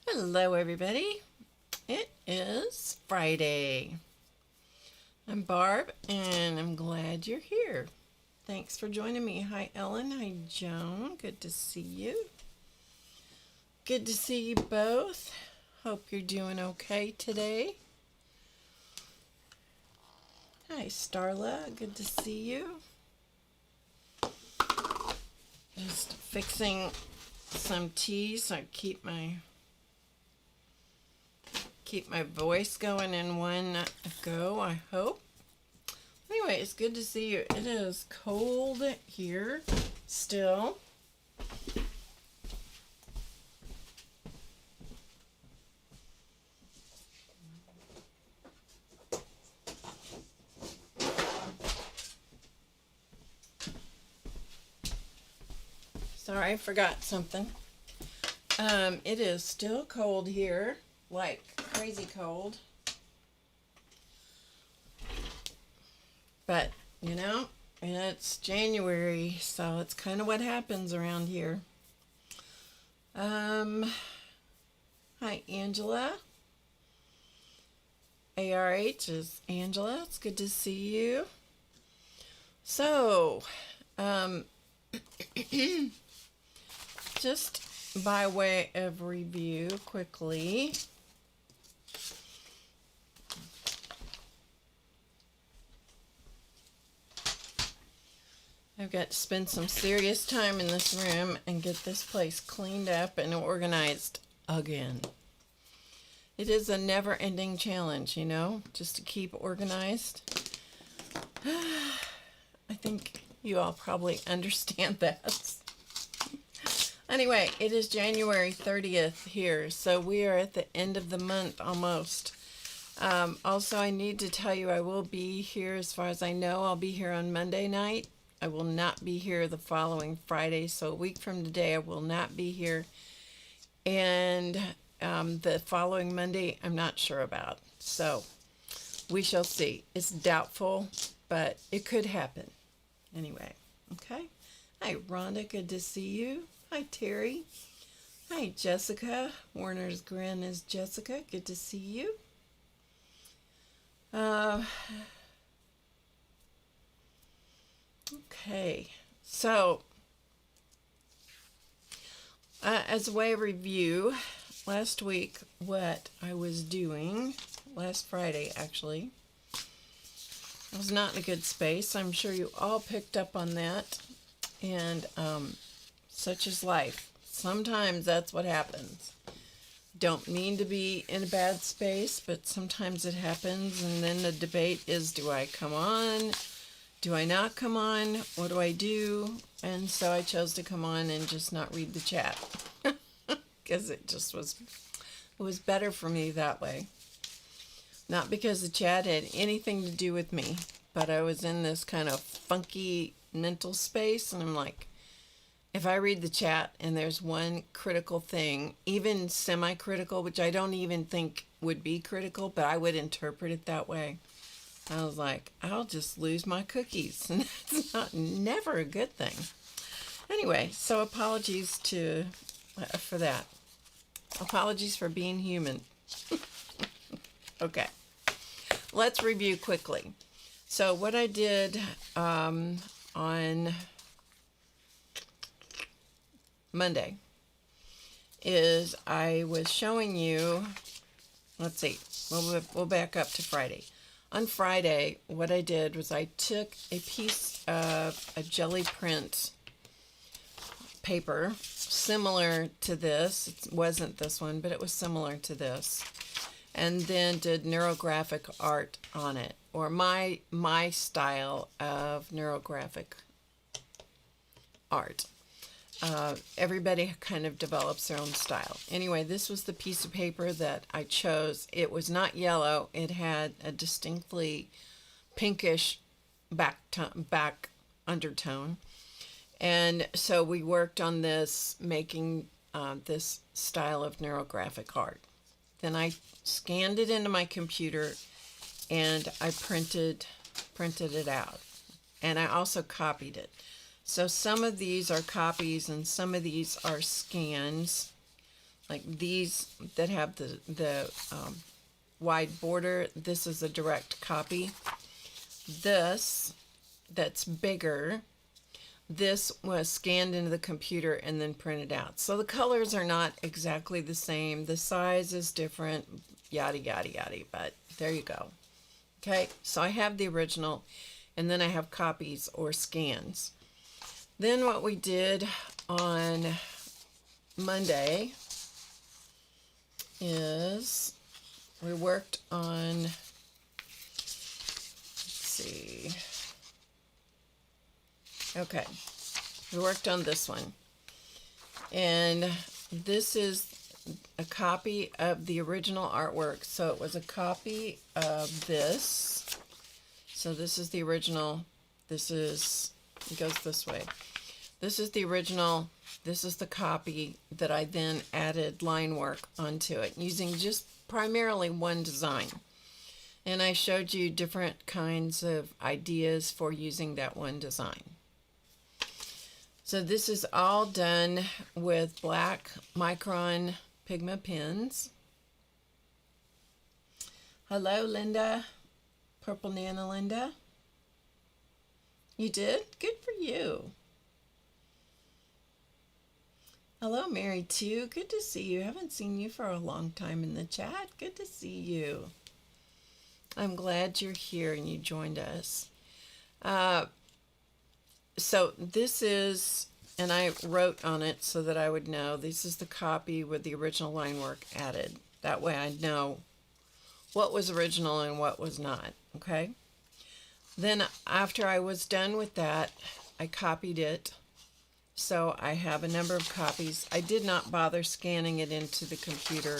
Hello, everybody. It is Friday. I'm Barb, and I'm glad you're here. Thanks for joining me. Hi, Ellen. Hi, Joan. Good to see you. Good to see you both. Hope you're doing okay today. Hi, Starla. Good to see you. Just fixing some tea so I keep my voice going in one go, I hope. Anyway, it's good to see you. It is cold here still. Sorry, I forgot something. It is still cold here, like crazy cold. But, you know, it's January, so it's kind of what happens around here. Hi, Angela. ARH is Angela. It's good to see you. So, just by way of review quickly, I've got to spend some serious time in this room and get this place cleaned up and organized again. It is a never-ending challenge, you know, just to keep organized. I think you all probably understand that. Anyway, it is January 30th here, so we are at the end of the month almost. Also, I need to tell you I will be here, as far as I know, I'll be here on Monday night. I will not be here the following Friday, so a week from today I will not be here. And the following Monday I'm not sure about, so we shall see. It's doubtful, but it could happen. Anyway, okay. Hi, Rhonda. Good to see you. Hi, Terry. Hi, Jessica. Warner's Grin is Jessica. Good to see you. Okay, so as a way of review, last week what I was doing, last Friday actually, I was not in a good space. I'm sure you all picked up on that, and such is life. Sometimes that's what happens. Don't mean to be in a bad space, but sometimes it happens, and then the debate is, do I come on? Do I not come on? What do I do? And so I chose to come on and just not read the chat because it was better for me that way. Not because the chat had anything to do with me, but I was in this kind of funky mental space, and I'm like, if I read the chat and there's one critical thing, even semi-critical, which I don't even think would be critical, but I would interpret it that way, I was like, I'll just lose my cookies, and that's never a good thing. Anyway, so apologies for that. Apologies for being human. Okay, let's review quickly. So what I did on Monday is I was showing you, let's see, we'll back up to Friday. On Friday, what I did was I took a piece of a jelly print paper similar to this. It wasn't this one, but it was similar to this. And then did neurographic art on it, or my style of neurographic art. Everybody kind of develops their own style. Anyway, this was the piece of paper that I chose. It was not yellow. It had a distinctly pinkish back undertone. And so we worked on this, making this style of neurographic art. Then I scanned it into my computer and I printed it out. And I also copied it. So some of these are copies and some of these are scans. like these that have the wide border. This is a direct copy. This that's bigger, this was scanned into the computer and then printed out. So the colors are not exactly the same. The size is different, yada, yada, yada, but there you go. Okay, so I have the original, and then I have copies or scans. Then what we did on Monday is we worked on, let's see, okay, we worked on this one, and this is a copy of the original artwork. So it was a copy of this. So this is the original. This is, it goes this way. This is the original. This is the copy that I then added line work onto it using just primarily one design. And I showed you different kinds of ideas for using that one design. So this is all done with black micron Pigma pens. Hello, Linda. Purple Nana Linda. You did? Good for you. Hello, Mary too. Good to see you. Haven't seen you for a long time in the chat. Good to see you. I'm glad you're here and you joined us. So this is, and I wrote on it so that I would know, this is the copy with the original line work added. That way I know what was original and what was not, okay? Then after I was done with that, I copied it. So I have a number of copies. I did not bother scanning it into the computer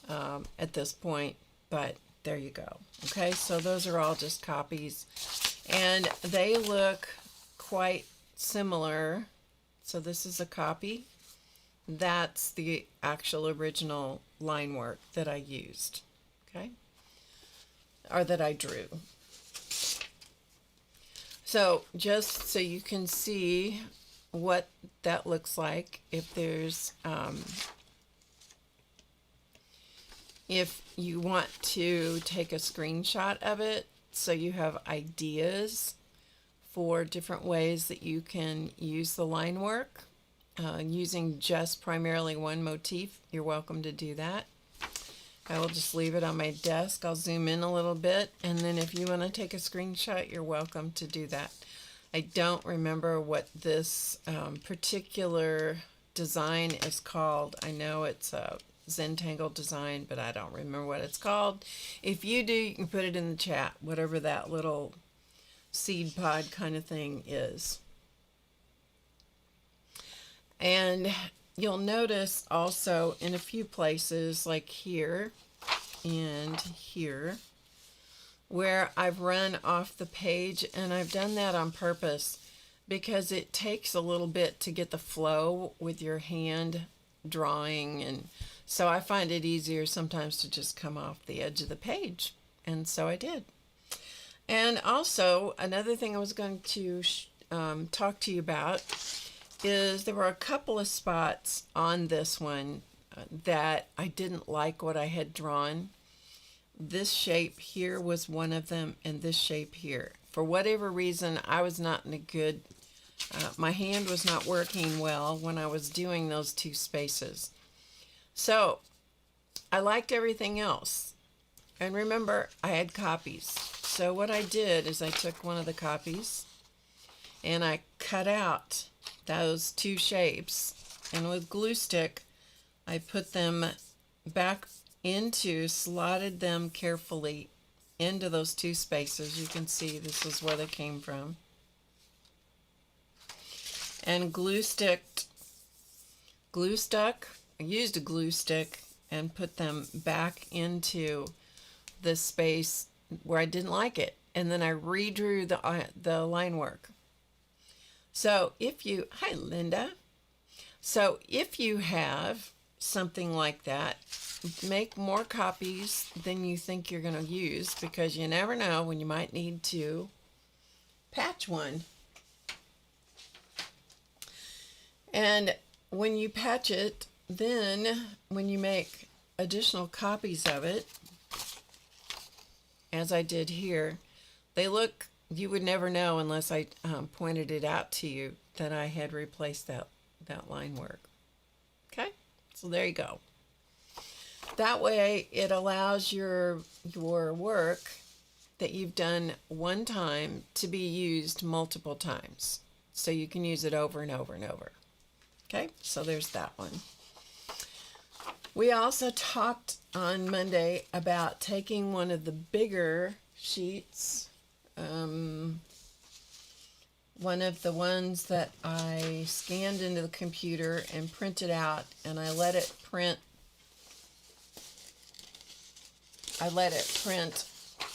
at this point, but there you go. Okay, so those are all just copies, and they look quite similar. So this is a copy. That's the actual original line work that I used, okay, or that I drew. So just so you can see what that looks like, if there's if you want to take a screenshot of it so you have ideas for different ways that you can use the line work using just primarily one motif, you're welcome to do that. I will just leave it on my desk. I'll zoom in a little bit, and then if you want to take a screenshot, you're welcome to do that. I don't remember what this particular design is called. I know it's a Zentangle design, but I don't remember what it's called. If you do, you can put it in the chat, whatever that little seed pod kind of thing is. And you'll notice also in a few places, like here and here, where I've run off the page, and I've done that on purpose because it takes a little bit to get the flow with your hand drawing, and so I find it easier sometimes to just come off the edge of the page, and so I did. And also another thing I was going to talk to you about is there were a couple of spots on this one that I didn't like what I had drawn. This shape here was one of them, and this shape here. For whatever reason, I was not in a good, my hand was not working well when I was doing those two spaces. So I liked everything else. And remember, I had copies. So what I did is I took one of the copies and I cut out those two shapes, and with glue stick I put them back into, slotted them carefully into those two spaces. You can see this is where they came from, and I used a glue stick and put them back into the space where I didn't like it, and then I redrew the line work. So if you, hi Linda, so if you have something like that, make more copies than you think you're going to use, because you never know when you might need to patch one. And when you patch it, then when you make additional copies of it, as I did here, they look, you would never know unless I pointed it out to you that I had replaced that line work. Okay, so there you go. That way it allows your work that you've done one time to be used multiple times. So you can use it over and over and over. Okay, so there's that one. We also talked on Monday about taking one of the bigger sheets, one of the ones that I scanned into the computer and printed out, and I let it print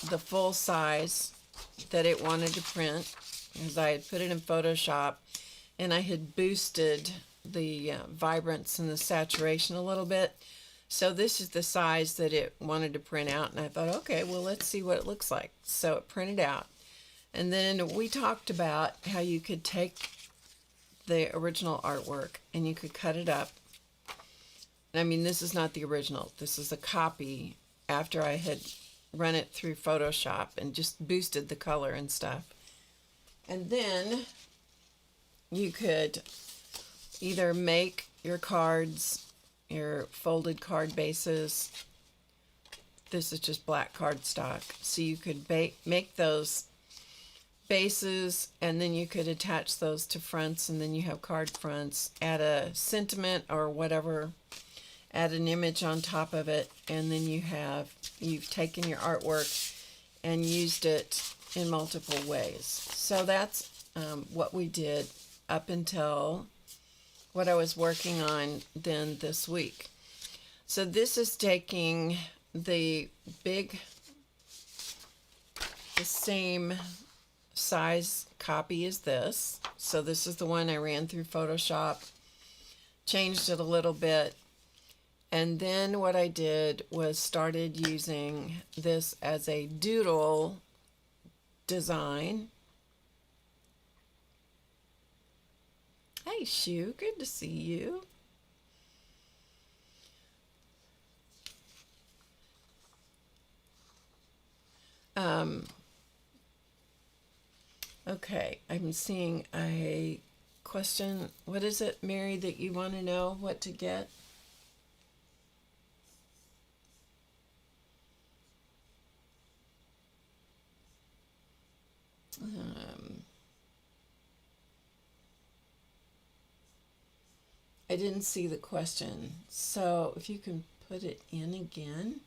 the full size that it wanted to print, because I had put it in Photoshop and I had boosted the vibrance and the saturation a little bit. So this is the size that it wanted to print out, and I thought, okay, well, let's see what it looks like. So it printed out, and then we talked about how you could take the original artwork and you could cut it up. I mean, this is not the original. This is a copy after I had run it through Photoshop and just boosted the color and stuff. And then you could either make your cards, your folded card bases. This is just black cardstock. So you could make those bases, and then you could attach those to fronts, and then you have card fronts. Add a sentiment or whatever, add an image on top of it, and then you've taken your artwork and used it in multiple ways. So that's what we did up until what I was working on then this week. So this is taking the same size copy as this. So this is the one I ran through Photoshop, changed it a little bit, and then what I did was started using this as a doodle design. Hey, Shu, good to see you. Okay, I'm seeing a question. What is it, Mary, that you want to know what to get? I didn't see the question, so if you can put it in again.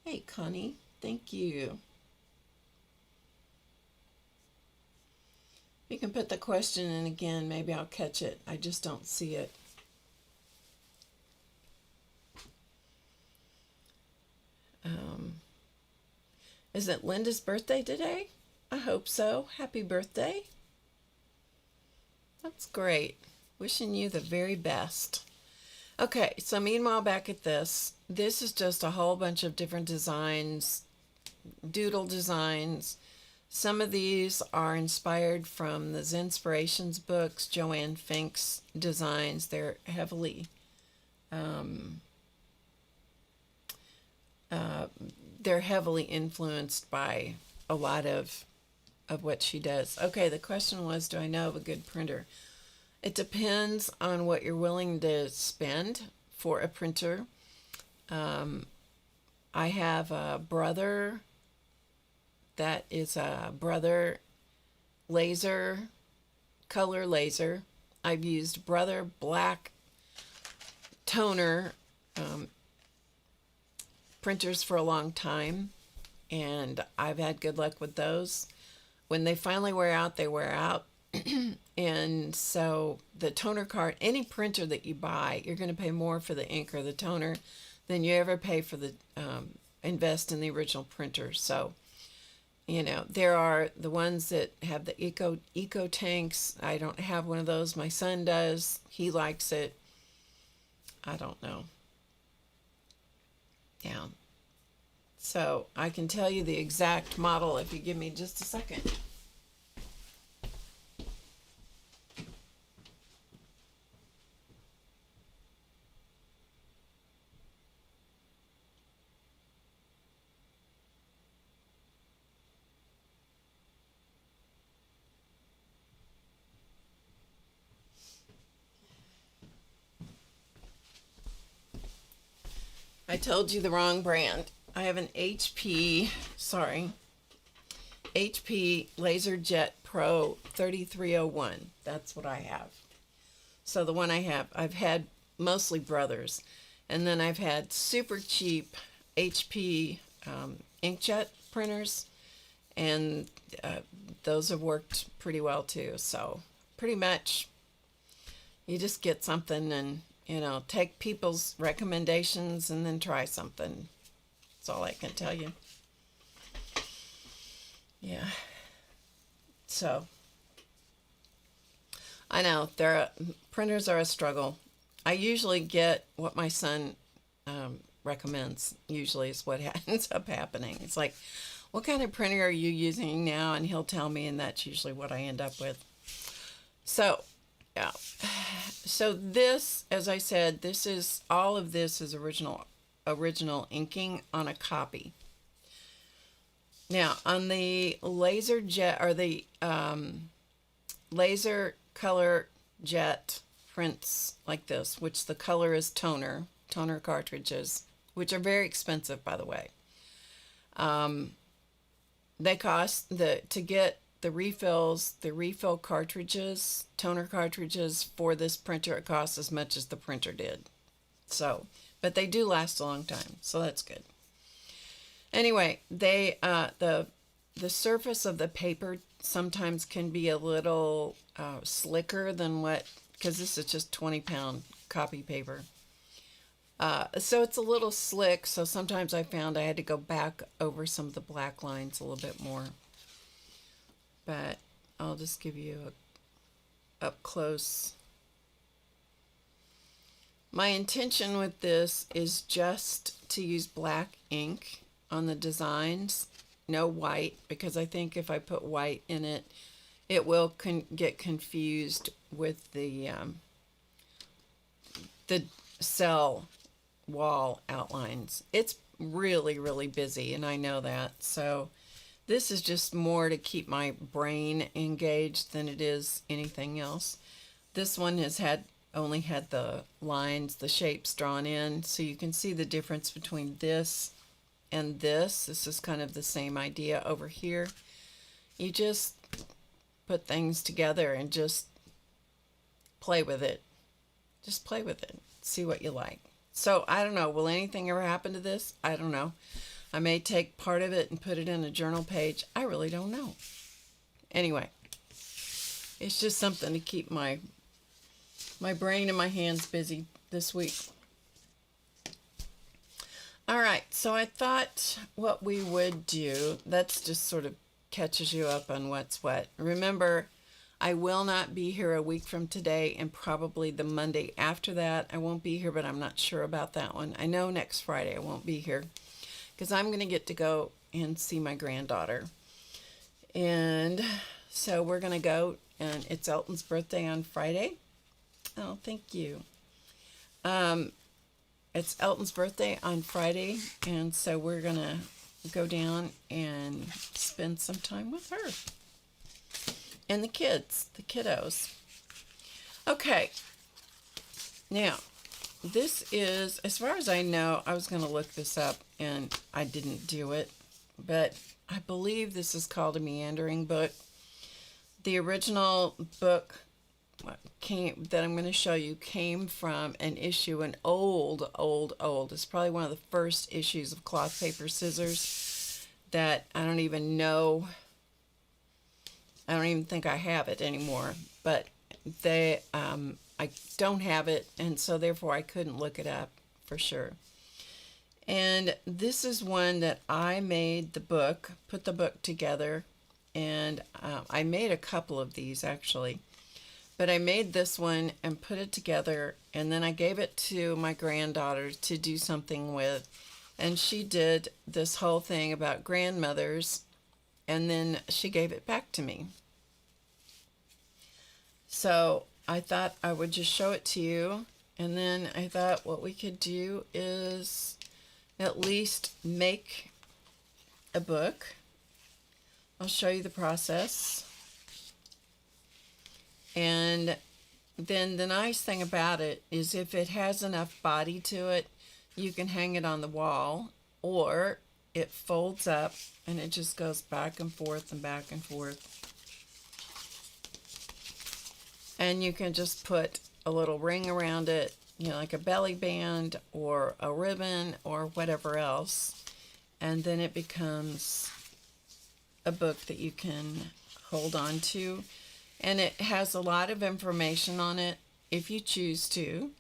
Hey, Connie, thank you. You can put the question in again, maybe I'll catch it. I just don't see it. Is it Linda's birthday today? I hope so. Happy birthday. That's great. Wishing you the very best. Okay, so meanwhile, back at this. This is just a whole bunch of different designs, doodle designs. Some of these are inspired from the Zinspirations books, Joanne Fink's designs. They're heavily influenced by a lot of what she does. Okay, the question was, do I know of a good printer? It depends on what you're willing to spend for a printer. I have a Brother that is a Brother laser, color laser. I've used Brother black toner printers for a long time, and I've had good luck with those. When they finally wear out, they wear out. And so the toner card, any printer that you buy, you're going to pay more for the ink or the toner than you ever pay for the invest in the original printer. So, you know, there are the ones that have the eco tanks. I don't have one of those. My son does. He likes it. I don't know. Yeah. So I can tell you the exact model if you give me just a second. I told you the wrong brand. I have an HP LaserJet Pro 3301. That's what I have. So the one I have, I've had mostly Brothers. And then I've had super cheap HP inkjet printers. And those have worked pretty well too. So pretty much you just get something and, take people's recommendations and then try something. That's all I can tell you. Yeah. So I know printers are a struggle. I usually get what my son recommends. Usually is what ends up happening. It's like, what kind of printer are you using now? And he'll tell me, and that's usually what I end up with. So, yeah. So this, as I said, all of this is original inking on a copy. Now, on the LaserJet, or the laser color jet prints like this, which the color is toner cartridges, which are very expensive, by the way. They cost to get the refills, the refill cartridges, toner cartridges for this printer, it costs as much as the printer did. So, but they do last a long time, so that's good. Anyway, the surface of the paper sometimes can be a little slicker than because this is just 20-pound copy paper. So it's a little slick, so sometimes I found I had to go back over some of the black lines a little bit more. But I'll just give you a up close. My intention with this is just to use black ink on the designs, no white, because I think if I put white in it, it will get confused with the cell wall outlines. It's really, really busy, and I know that. So this is just more to keep my brain engaged than it is anything else. This one has only had the lines, the shapes drawn in, so you can see the difference between this and this. This is kind of the same idea over here. You just put things together and just play with it. Just play with it. See what you like. So I don't know, will anything ever happen to this? I don't know. I may take part of it and put it in a journal page. I really don't know. Anyway, it's just something to keep my brain and my hands busy this week. All right, so I thought what we would do, that's just sort of catches you up on what's what. Remember, I will not be here a week from today, and probably the Monday after that I won't be here, but I'm not sure about that one. I know next Friday I won't be here because I'm going to get to go and see my granddaughter. And so we're going to go, and it's Elton's birthday on Friday. Oh, thank you. It's Elton's birthday on Friday, and so we're going to go down and spend some time with her. And the kiddos. Okay. Now, this is, as far as I know, I was going to look this up and I didn't do it, but I believe this is called a Meadering book. The original book that I'm going to show you came from an issue, an old. It's probably one of the first issues of Cloth, Paper, Scissors that I don't even know. I don't even think I have it anymore, but I don't have it, and so therefore I couldn't look it up for sure. And this is one that I made put the book together, and I made a couple of these actually, but I made this one and put it together, and then I gave it to my granddaughter to do something with, and she did this whole thing about grandmothers, and then she gave it back to me. So I thought I would just show it to you, and then I thought what we could do is at least make a book. I'll show you the process. And then the nice thing about it is if it has enough body to it, you can hang it on the wall, or it folds up and it just goes back and forth and back and forth. And you can just put a little ring around it, you know, like a belly band or a ribbon or whatever else. And then it becomes a book that you can hold on to. And it has a lot of information on it if you choose to.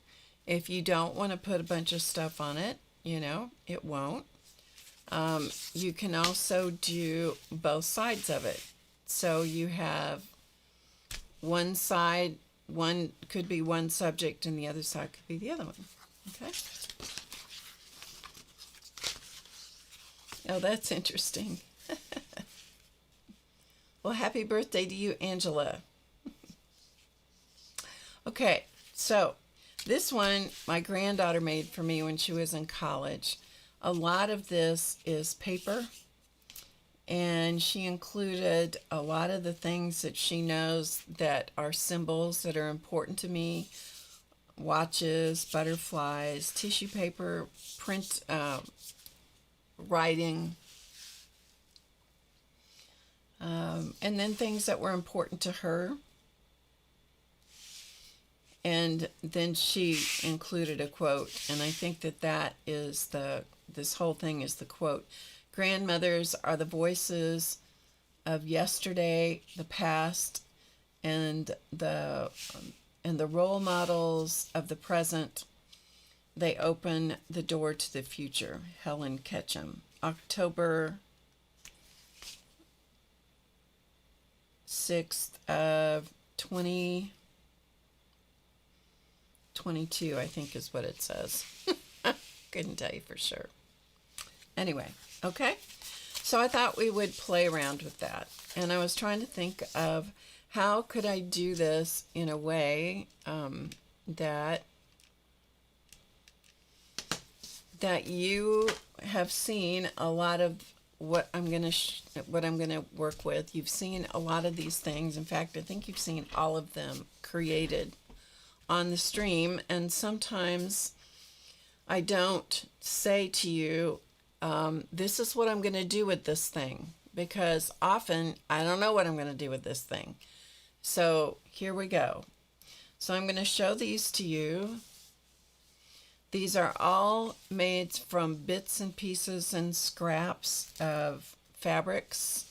If you don't want to put a bunch of stuff on it, you know, it won't. You can also do both sides of it. So you have one side, one could be one subject and the other side could be the other one. Okay. Oh, that's interesting. Well, happy birthday to you, Angela. Okay, so this one my granddaughter made for me when she was in college. A lot of this is paper, and she included a lot of the things that she knows that are symbols that are important to me. Watches, butterflies, tissue paper, print, writing, and then things that were important to her. And then she included a quote, and I think that is this whole thing is the quote. Grandmothers are the voices of yesterday, the past, and the role models of the present. They open the door to the future. Helen Ketchum, October 6th of 2022, I think is what it says. Couldn't tell you for sure. Anyway, okay. So I thought we would play around with that. And I was trying to think of how could I do this in a way that you have seen a lot of what I'm going to work with. You've seen a lot of these things. In fact, I think you've seen all of them created on the stream, and sometimes I don't say to you, this is what I'm going to do with this thing, because often I don't know what I'm going to do with this thing. So here we go. So I'm going to show these to you. These are all made from bits and pieces and scraps of fabrics.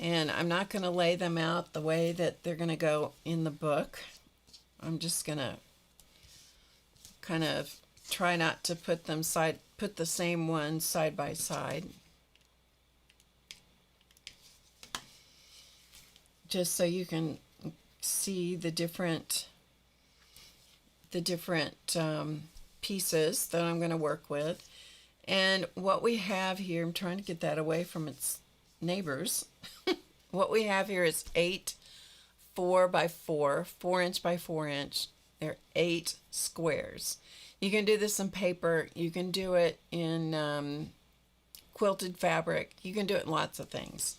And I'm not going to lay them out the way that they're going to go in the book. I'm just going to kind of try not to put the same ones side by side. Just so you can see the different pieces that I'm going to work with. And what we have here, I'm trying to get that away from its neighbors. What we have here is 8 4x4, 4-inch by 4-inch. They're 8 squares. You can do this in paper. You can do it in quilted fabric. You can do it in lots of things.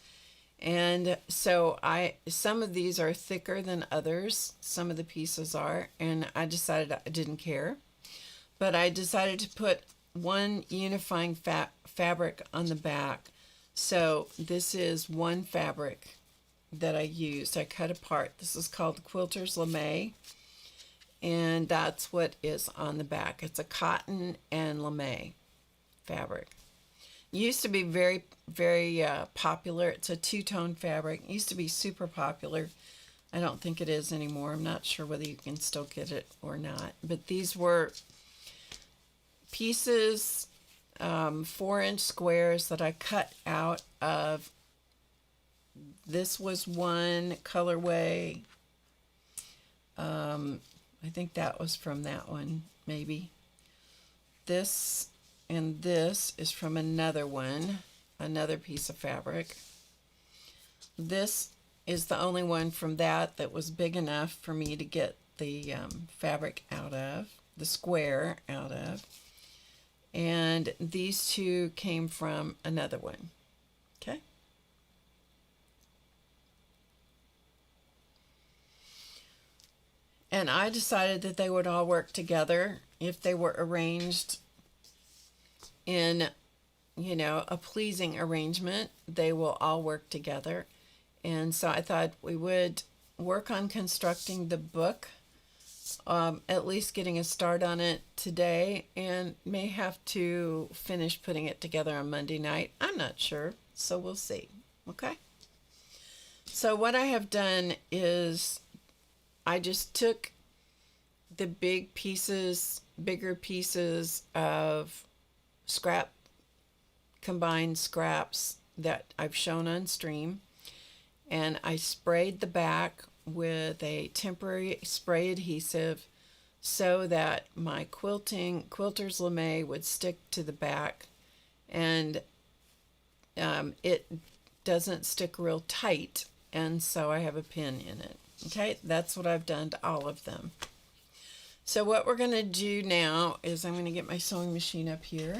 And so some of these are thicker than others. Some of the pieces are, and I decided I didn't care. But I decided to put one unifying fabric on the back. So this is one fabric that I used. I cut apart. This is called Quilter's Lame, and that's what is on the back. It's a cotton and lame fabric. Used to be very, very popular. It's a two-tone fabric. It used to be super popular. I don't think it is anymore. I'm not sure whether you can still get it or not. But these were pieces, 4-inch squares that I cut out of. This was one colorway. I think that was from that one, maybe. This and this is from another one, another piece of fabric. This is the only one from that was big enough for me to get the fabric out of, the square out of. And these two came from another one. Okay. And I decided that they would all work together if they were arranged in, you know, a pleasing arrangement. They will all work together. And so I thought we would work on constructing the book, at least getting a start on it today, and may have to finish putting it together on Monday night. I'm not sure, so we'll see. Okay? So what I have done is I just took the bigger pieces of combined scraps that I've shown on stream, and I sprayed the back with a temporary spray adhesive so that my quilter's lame would stick to the back, and it doesn't stick real tight, and so I have a pin in it. Okay, that's what I've done to all of them. So what we're going to do now is I'm going to get my sewing machine up here.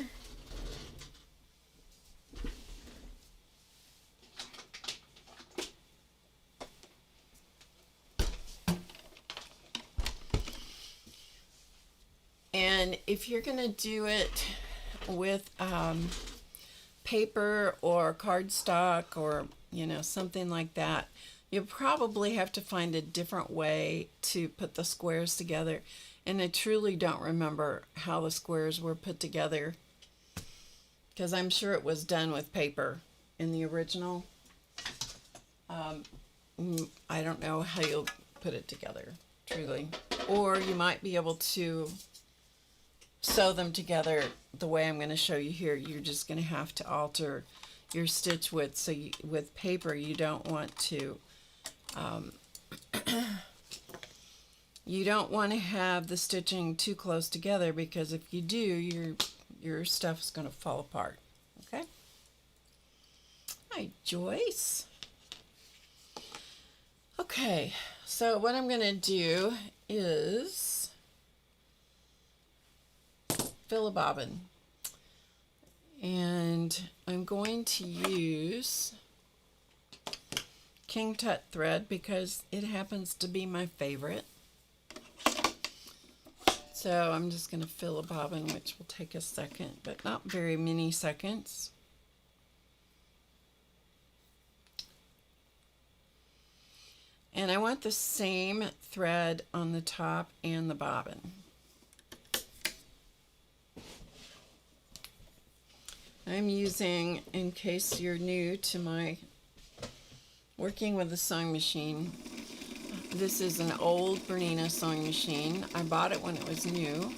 And if you're going to do it with paper or cardstock or, you know, something like that, you'll probably have to find a different way to put the squares together. And I truly don't remember how the squares were put together, because I'm sure it was done with paper in the original. I don't know how you'll put it together, truly. Or you might be able to sew them together the way I'm going to show you here. You're just going to have to alter your stitch width. So with paper, you don't want to you don't want to have the stitching too close together, because if you do, your stuff's going to fall apart. Okay? Hi, Joyce. Okay, so what I'm going to do is fill a bobbin, and I'm going to use King Tut thread because it happens to be my favorite. So I'm just going to fill a bobbin, which will take a second, but not very many seconds. And I want the same thread on the top and the bobbin. I'm using, in case you're new to my working with a sewing machine, this is an old Bernina sewing machine. I bought it when it was new.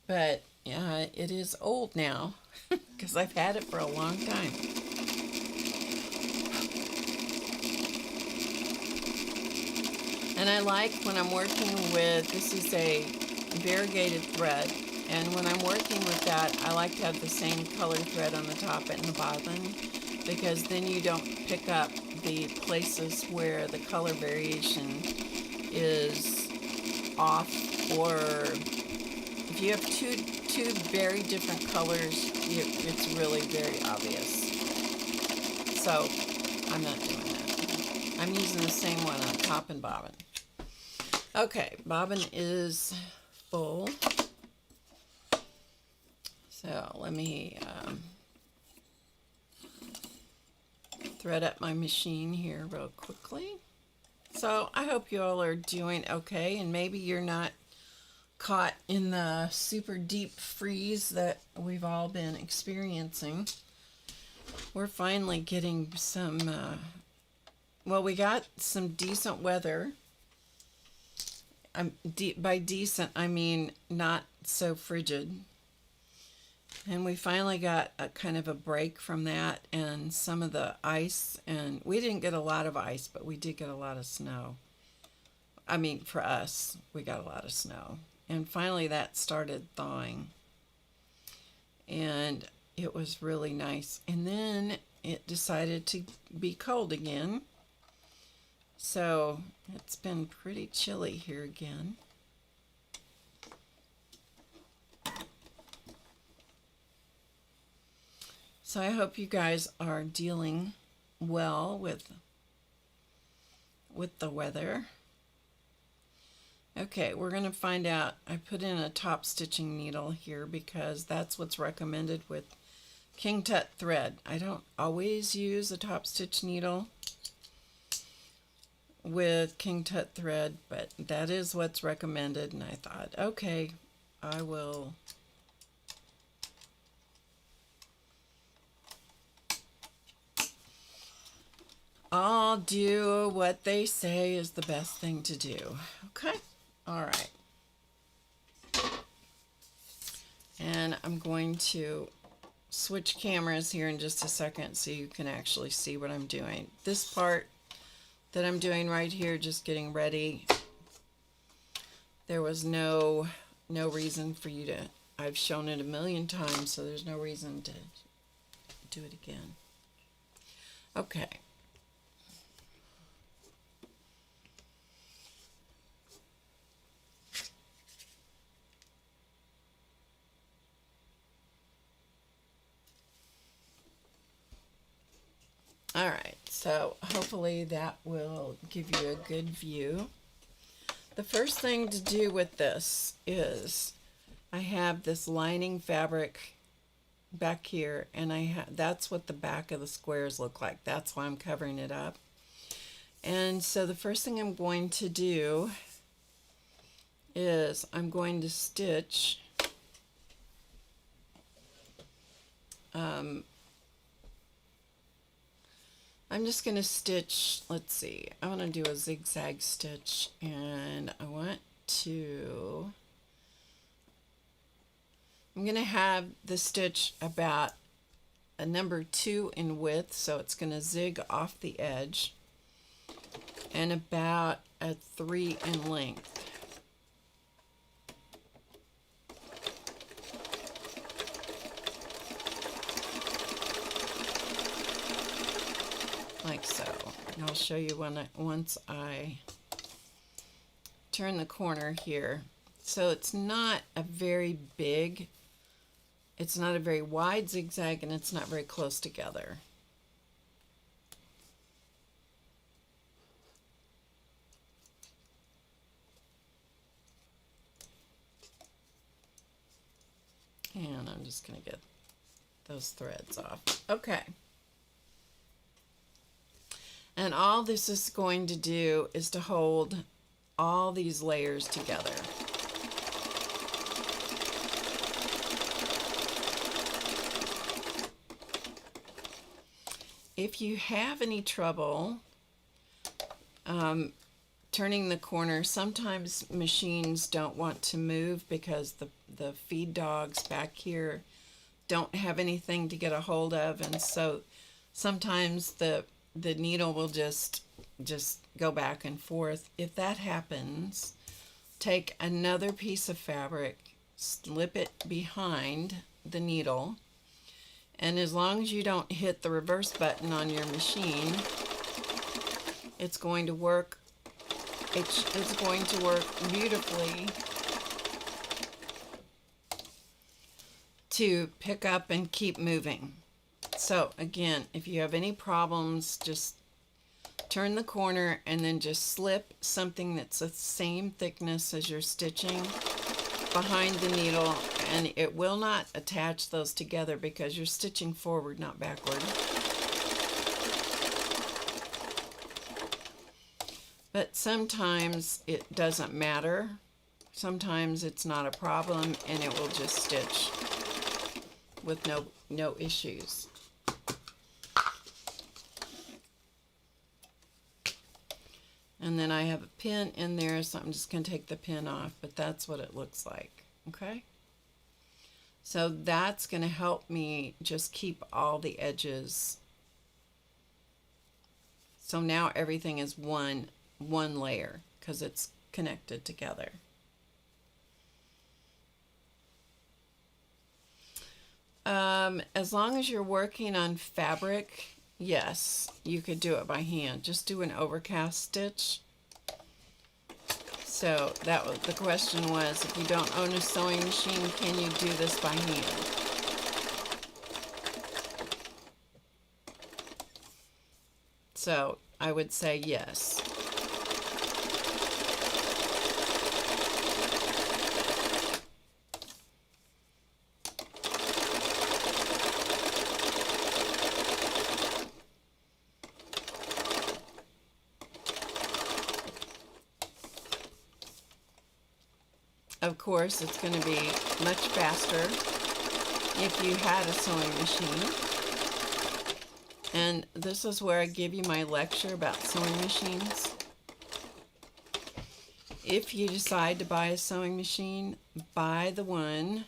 But yeah, it is old now because I've had it for a long time. And I like when I'm working with, this is a variegated thread, and when I'm working with that, I like to have the same color thread on the top and the bottom, because then you don't pick up the places where the color variation is off, or if you have two very different colors, it's really very obvious. So I'm not doing that. I'm using the same one on top and bobbin. Okay, bobbin is full. So let me thread up my machine here real quickly. So I hope you all are doing okay, and maybe you're not caught in the super deep freeze that we've all been experiencing. We're finally getting some, well, we got some decent weather. By decent, I mean not so frigid. And we finally got a kind of a break from that and some of the ice. And we didn't get a lot of ice, but we did get a lot of snow. I mean, for us, we got a lot of snow. And finally that started thawing. And it was really nice. And then it decided to be cold again. So it's been pretty chilly here again. So I hope you guys are dealing well with with the weather. Okay, we're going to find out. I put in a top stitching needle here because that's what's recommended with King Tut thread. I don't always use a top stitch needle with King Tut thread, but that is what's recommended, and I thought, okay, I'll do what they say is the best thing to do. Okay, all right. And I'm going to switch cameras here in just a second so you can actually see what I'm doing. This part that I'm doing right here, just getting ready, there was no reason for you to, I've shown it a million times, so there's no reason to do it again. Okay. All right, so hopefully that will give you a good view. The first thing to do with this is I have this lining fabric back here, and that's what the back of the squares look like. That's why I'm covering it up. And so the first thing I'm going to do is I'm going to stitch I'm just going to stitch, let's see, I want to do a zigzag stitch, and I'm going to have the stitch about a number 2 in width, so it's going to zig off the edge, and about a 3 in length. Like so. And I'll show you once I turn the corner here. So it's not a very big, it's not a very wide zigzag, and it's not very close together. And I'm just going to get those threads off. Okay. And all this is going to do is to hold all these layers together. If you have any trouble turning the corner, sometimes machines don't want to move because the feed dogs back here don't have anything to get a hold of, and so sometimes the needle will just go back and forth. If that happens, take another piece of fabric, slip it behind the needle, and as long as you don't hit the reverse button on your machine, it's going to work. It's going to work beautifully to pick up and keep moving. So again, if you have any problems, just turn the corner and then just slip something that's the same thickness as you're stitching behind the needle, and it will not attach those together because you're stitching forward, not backward. But sometimes it doesn't matter. Sometimes it's not a problem and it will just stitch with no issues. And then I have a pin in there, so I'm just going to take the pin off, but that's what it looks like. Okay? So that's going to help me just keep all the edges. So now everything is one layer because it's connected together. As long as you're working on fabric, yes, you could do it by hand. Just do an overcast stitch. So that was the question was, if you don't own a sewing machine, can you do this by hand? So I would say yes. Of course, it's going to be much faster if you had a sewing machine. And this is where I give you my lecture about sewing machines. If you decide to buy a sewing machine, buy the one.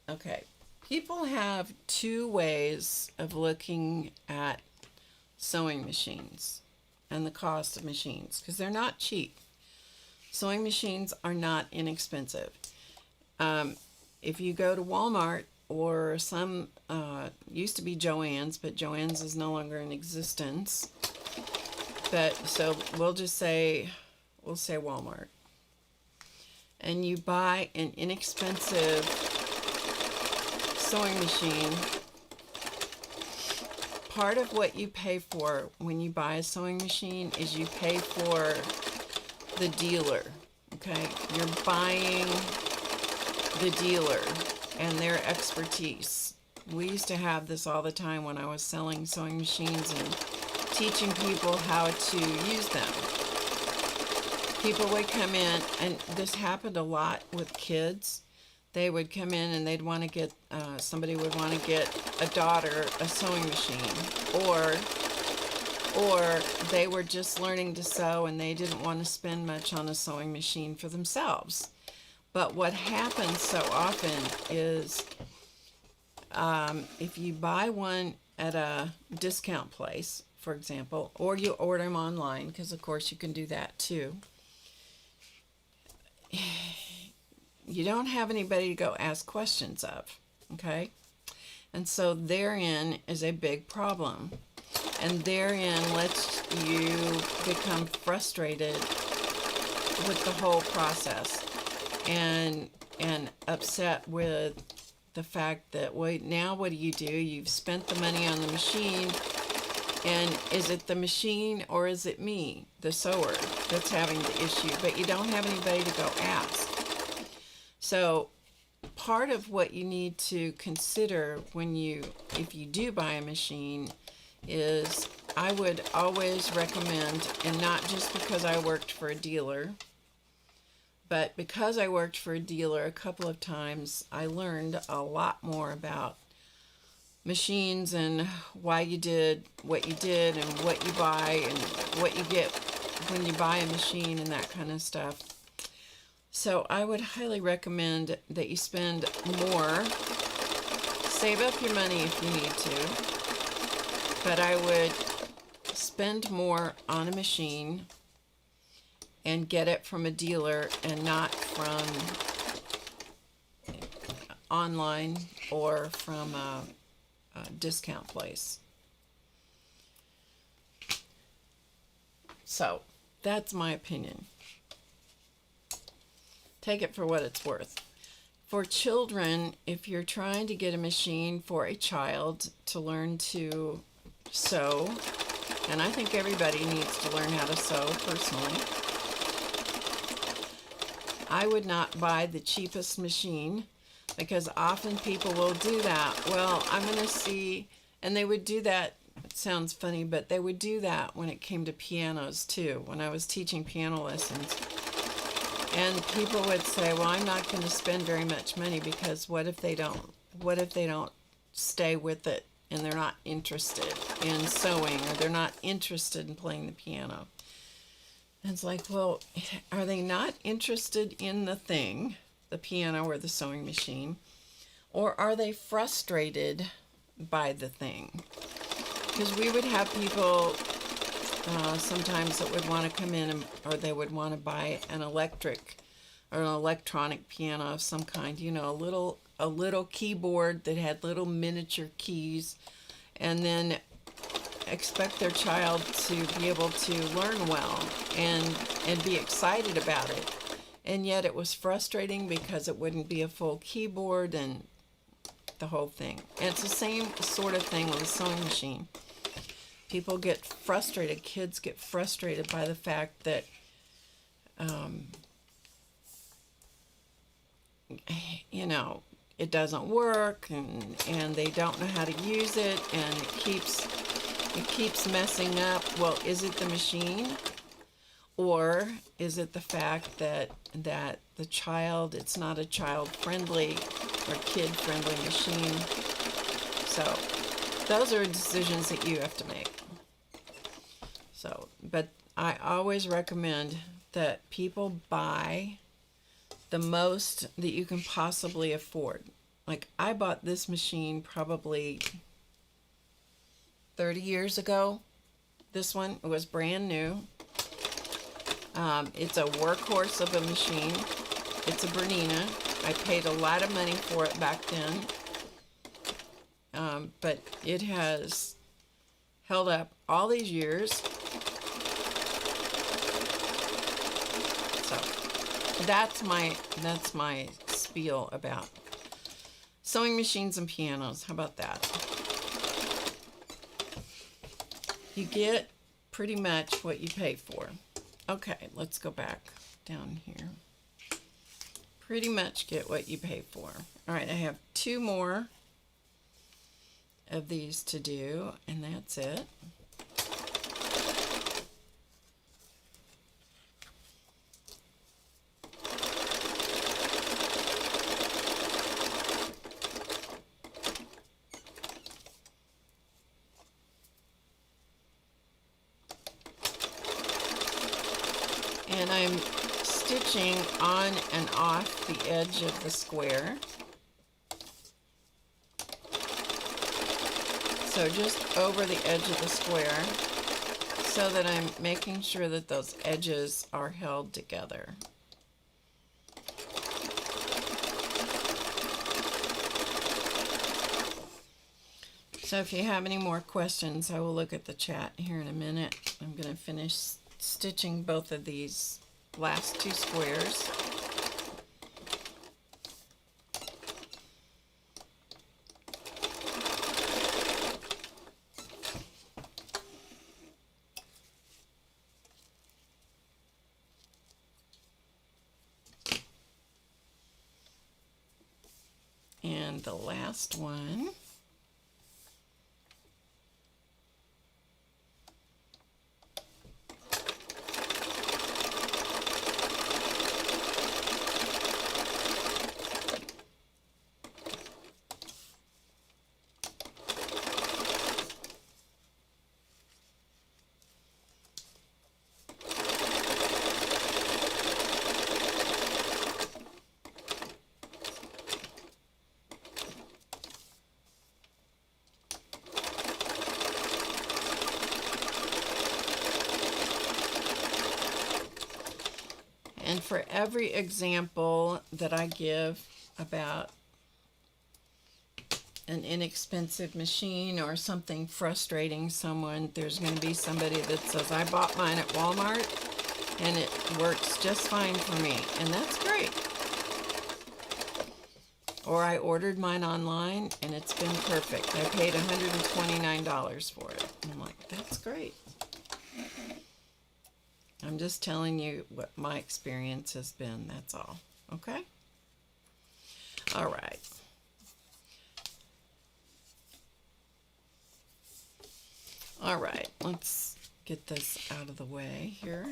Okay, people have two ways of looking at sewing machines and the cost of machines, because they're not cheap. Sewing machines are not inexpensive. If you go to Walmart or some, used to be Joann's, but Joann's is no longer in existence. But so we'll say Walmart, and you buy an inexpensive sewing machine. Part of what you pay for when you buy a sewing machine is you pay for the dealer. Okay, you're buying the dealer and their expertise. We used to have this all the time when I was selling sewing machines and teaching people how to use them. People would come in, and this happened a lot with kids. They would come in and they'd want to get, somebody would want to get a daughter a sewing machine, or they were just learning to sew and they didn't want to spend much on a sewing machine for themselves. But what happens so often is if you buy one at a discount place, for example, or you order them online, because of course you can do that too, you don't have anybody to go ask questions of, okay? And so therein is a big problem. And therein lets you become frustrated with the whole process and upset with the fact that, wait, now what do? You've spent the money on the machine, and is it the machine or is it me, the sewer, that's having the issue? But you don't have anybody to go ask. So part of what you need to consider if you do buy a machine, is I would always recommend, and not just because I worked for a dealer, but because I worked for a dealer a couple of times, I learned a lot more about machines and why you did what you did and what you buy and what you get when you buy a machine and that kind of stuff. So I would highly recommend that you spend more. Save up your money if you need to, but I would spend more on a machine and get it from a dealer and not from online or from a discount place. So that's my opinion. Take it for what it's worth. For children, if you're trying to get a machine for a child to learn to sew, and I think everybody needs to learn how to sew personally, I would not buy the cheapest machine, because often people will do that. Well, I'm going to see, and they would do that, it sounds funny, but they would do that when it came to pianos too, when I was teaching piano lessons. And people would say, well, I'm not going to spend very much money, because what if they don't stay with it and they're not interested in sewing, or they're not interested in playing the piano? And it's like, well, are they not interested in the thing, the piano or the sewing machine, or are they frustrated by the thing? Because we would have people sometimes that would want to come in or they would want to buy an electric or an electronic piano of some kind, you know, a little keyboard that had little miniature keys, and then expect their child to be able to learn well and be excited about it. And yet it was frustrating because it wouldn't be a full keyboard and the whole thing. And it's the same sort of thing with a sewing machine. People get frustrated, kids get frustrated by the fact that you know, it doesn't work, and they don't know how to use it, and it keeps messing up. Well, is it the machine, Or is it the fact that the child, it's not a child-friendly or kid-friendly machine? So those are decisions that you have to make. So, but I always recommend that people buy the most that you can possibly afford. Like, I bought this machine probably 30 years ago. This one, it was brand new. It's a workhorse of a machine. It's a Bernina. I paid a lot of money for it back then. But it has held up all these years. So that's my spiel about sewing machines and pianos. How about that? You get pretty much what you pay for. Okay, let's go back down here. Pretty much get what you pay for. All right, I have 2 more of these to do, and that's it. And I'm stitching on and off the edge of the square. So just over the edge of the square, so that I'm making sure that those edges are held together. So if you have any more questions, I will look at the chat here in a minute. I'm going to finish stitching both of these last 2 squares. And the last one. And for every example that I give about an inexpensive machine or something frustrating someone, there's going to be somebody that says, I bought mine at Walmart and it works just fine for me. And that's great. Or I ordered mine online and it's been perfect. I paid $129 for it. And I'm like, that's great. I'm just telling you what my experience has been, that's all. Okay? All right. All right, let's get this out of the way here.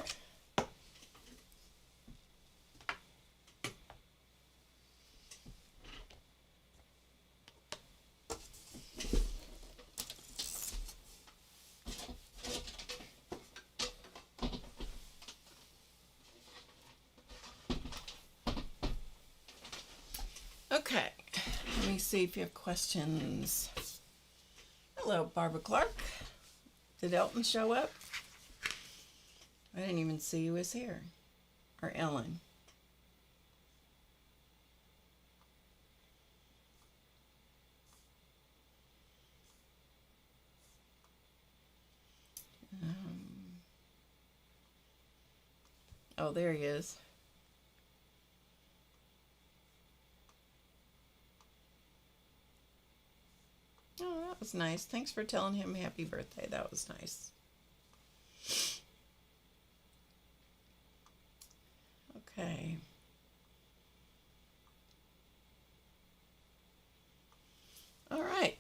Okay, let me see if you have questions. Hello, Barbara Clark. Did Elton show up? I didn't even see he was here. Or Ellen. Oh, there he is. Oh, that was nice. Thanks for telling him happy birthday. That was nice. Okay. All right.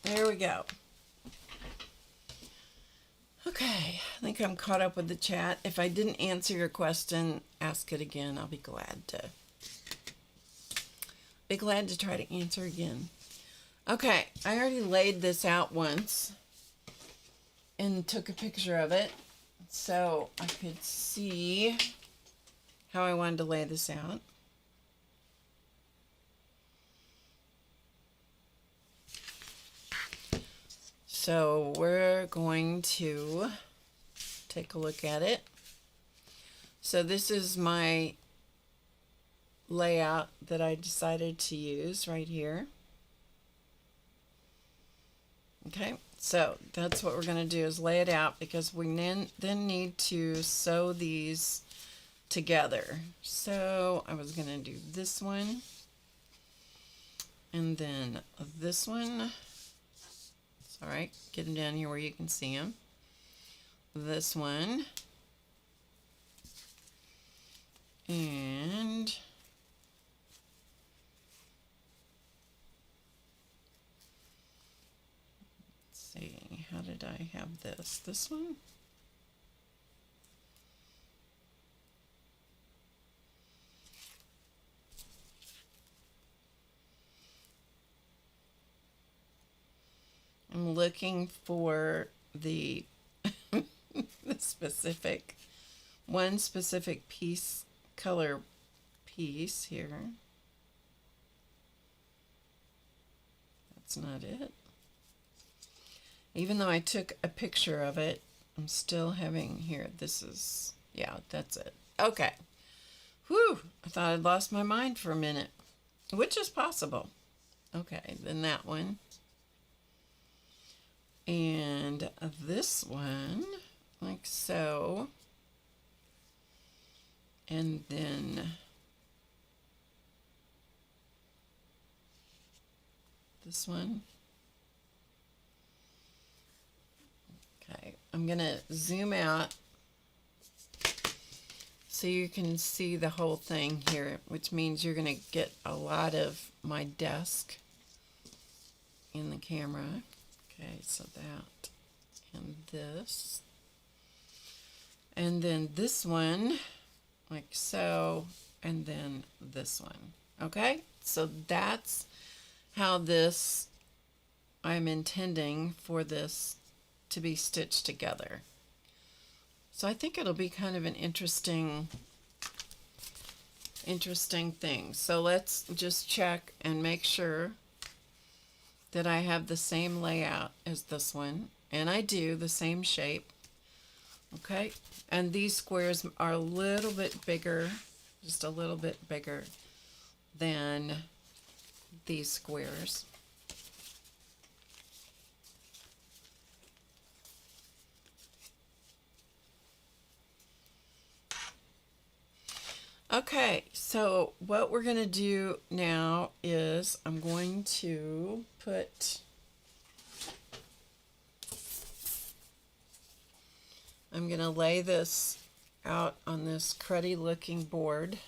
There we go. Okay, think I'm caught up with the chat. If I didn't answer your question, ask it again. I'll be glad to try to answer again. Okay, I already laid this out once and took a picture of it so I could see how I wanted to lay this out. So we're going to take a look at it. So this is my layout that I decided to use right here. Okay, so that's what we're going to do, is lay it out, because we then need to sew these together. So I was going to do this one, and then this one. It's all right, get them down here where you can see them. This one, and let's see, how did I have this? This one? I'm looking for the the specific piece, color piece here. That's not it. Even though I took a picture of it, I'm still having here. This is, yeah, that's it. Okay. Whew, I thought I'd lost my mind for a minute, which is possible. Okay, then that one. And this one, like so. And then this one. Okay, I'm going to zoom out so you can see the whole thing here, which means you're going to get a lot of my desk in the camera. Okay, so that and this. And then this one, like so, and then this one. Okay, so that's how this, I'm intending for this to be stitched together. So I think it'll be kind of an interesting thing. So let's just check and make sure that I have the same layout as this one, and I do, the same shape. Okay, and these squares are a little bit bigger, just a little bit bigger than these squares. Okay, so what we're going to do now is I'm going to I'm going to lay this out on this cruddy looking board.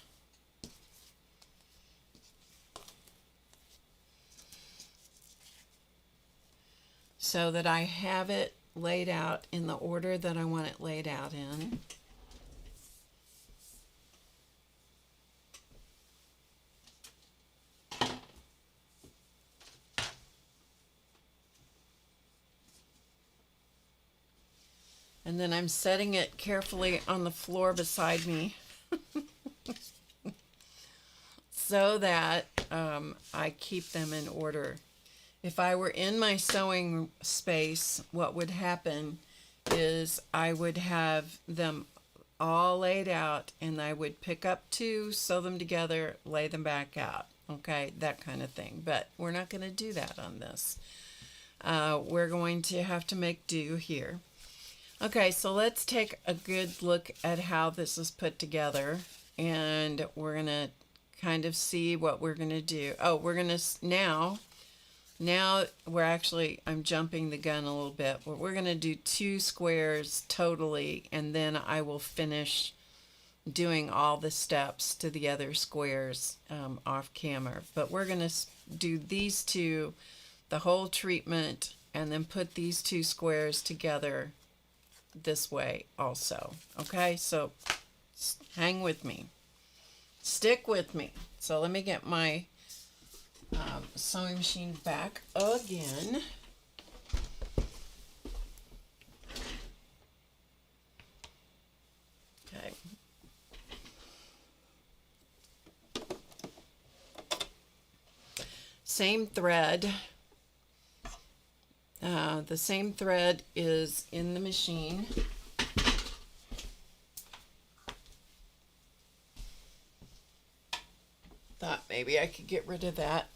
So that I have it laid out in the order that I want it laid out in. And then I'm setting it carefully on the floor beside me so that I keep them in order. If I were in my sewing space, what would happen is I would have them all laid out, and I would pick up two, sew them together, lay them back out. Okay, that kind of thing. But we're not going to do that on this. We're going to have to make do here. Okay, so let's take a good look at how this is put together, and we're going to kind of see what we're going to do. Oh, we're going to now we're actually, I'm jumping the gun a little bit. We're going to do 2 squares totally, and then I will finish doing all the steps to the other squares off camera. But we're going to do these 2, the whole treatment, and then put these 2 squares together this way also. Okay, so hang with me. Stick with me. So let me get my sewing machine back again. Okay. Same thread. The same thread is in the machine. Thought maybe I could get rid of that.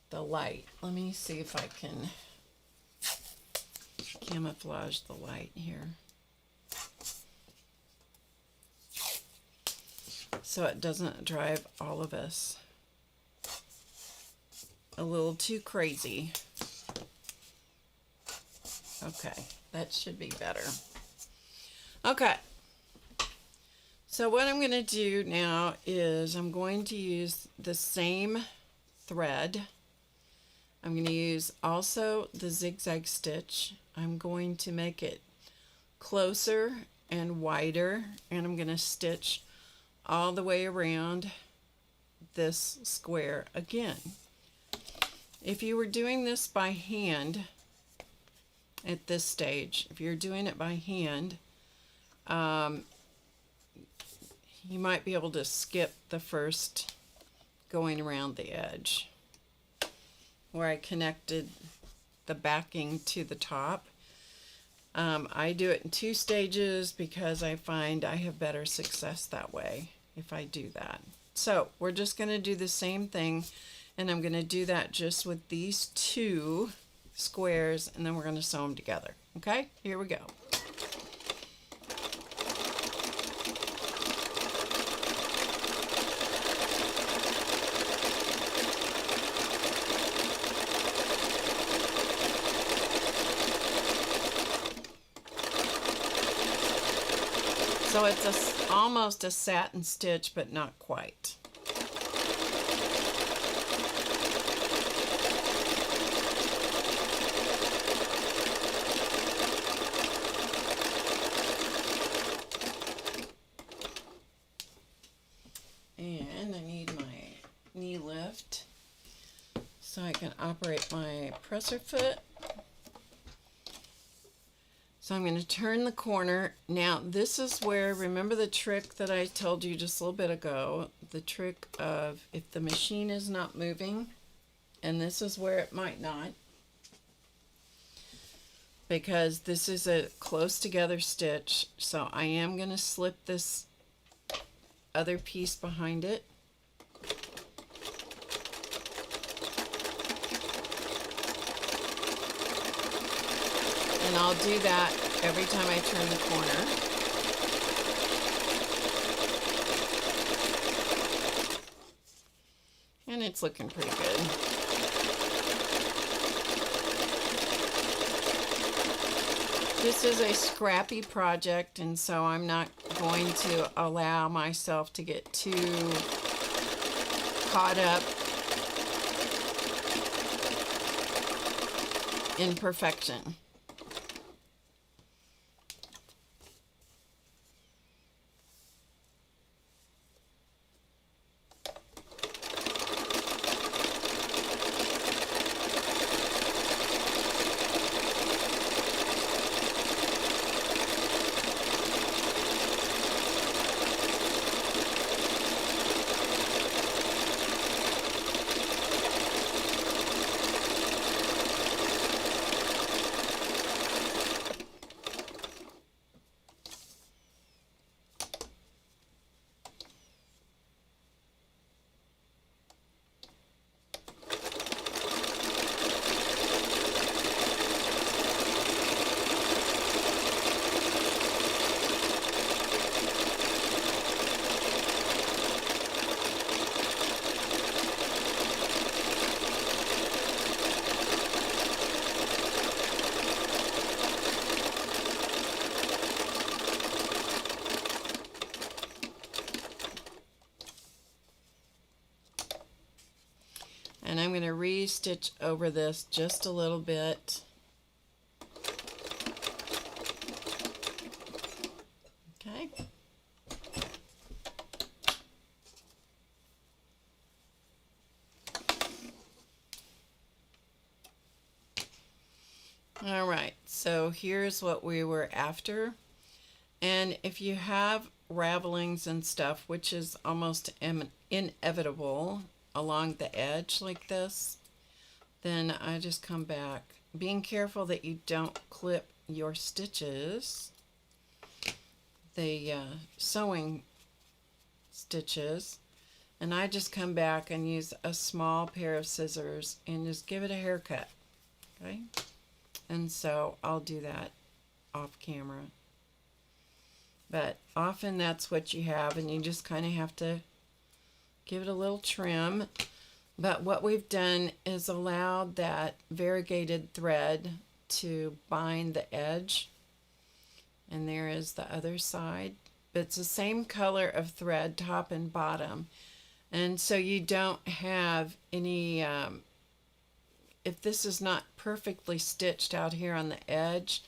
The light. Let me see if I can camouflage the light here, so it doesn't drive all of us a little too crazy. Okay, that should be better. Okay, so what I'm going to do now is I'm going to use the same thread. I'm going to use also the zigzag stitch. I'm going to make it closer and wider, and I'm going to stitch all the way around this square again. If you were doing this by hand at this stage, if you're doing it by hand, you might be able to skip the first going around the edge where I connected the backing to the top. I do it in 2 stages because I find I have better success that way if I do that. So we're just going to do the same thing, and I'm going to do that just with these 2 squares, and then we're going to sew them together. Okay, here we go. So it's almost a satin stitch, but not quite. And I need my knee lift so I can operate my presser foot. So I'm going to turn the corner. Now this is where, remember the trick that I told you just a little bit ago, the trick of if the machine is not moving, and this is where it might not, because this is a close together stitch, so I am going to slip this other piece behind it. And I'll do that every time I turn the corner. And it's looking pretty good. This is a scrappy project, and so I'm not going to allow myself to get too caught up in perfection. And I'm going to re-stitch over this just a little bit. All right, so here's what we were after. And if you have ravelings and stuff, which is almost inevitable along the edge like this, then I just come back, being careful that you don't clip your stitches, the sewing stitches, and I just come back and use a small pair of scissors and just give it a haircut. Okay, and so I'll do that off camera, but often that's what you have, and you just kind of have to give it a little trim. But what we've done is allowed that variegated thread to bind the edge, and there is the other side, but it's the same color of thread top and bottom, and so you don't have any if this is not perfectly stitched out here on the edge,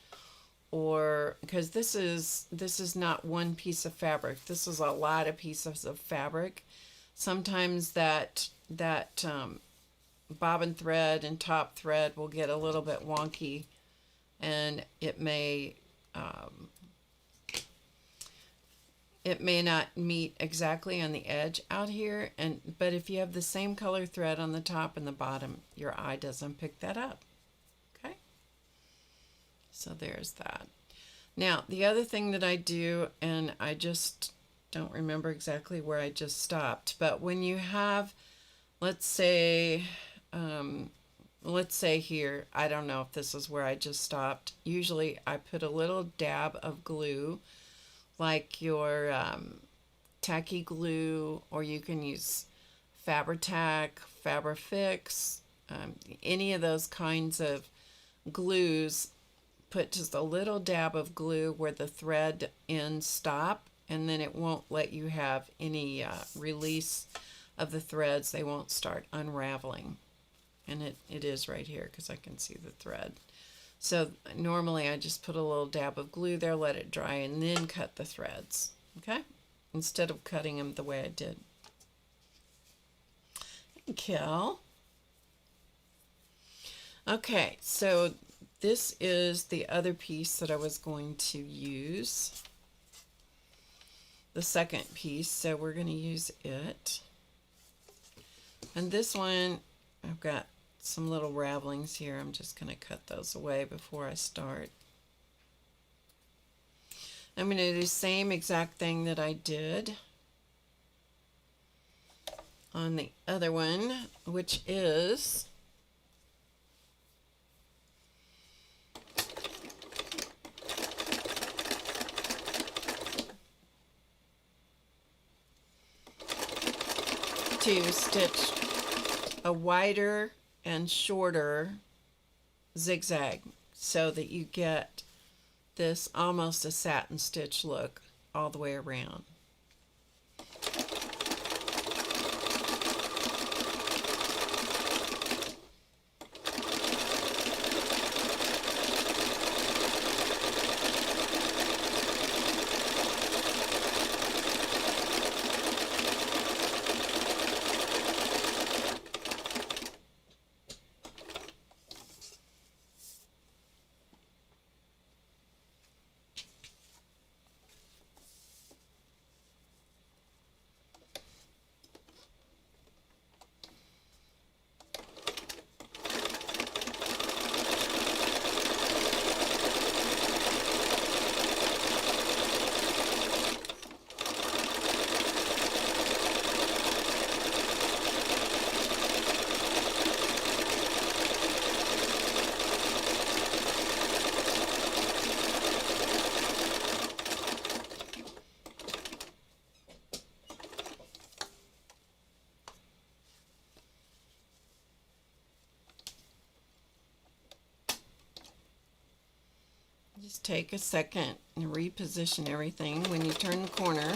or because this is not one piece of fabric, this is a lot of pieces of fabric. Sometimes that bobbin thread and top thread will get a little bit wonky, and it may not meet exactly on the edge out here, but if you have the same color thread on the top and the bottom, your eye doesn't pick that up. Okay, so there's that. Now the other thing that I do, and I just don't remember exactly where I just stopped, but when you have, let's say here, I don't know if this is where I just stopped. Usually I put a little dab of glue, like your tacky glue, or you can use Fabri-Tac, Fabri-Fix, any of those kinds of glues. Put just a little dab of glue where the thread ends stop, and then it won't let you have any release of the threads. They won't start unraveling. And it is right here because I can see the thread. So normally I just put a little dab of glue there, let it dry, and then cut the threads, okay? Instead of cutting them the way I did. Kel. Okay, so this is the other piece that I was going to use. The second piece, so we're going to use it. And this one, I've got some little ravelings here. I'm just going to cut those away before I start. I'm going to do the same exact thing that I did on the other one, which is to stitch a wider and shorter zigzag so that you get this almost a satin stitch look all the way around. Just take a second and reposition everything when you turn the corner.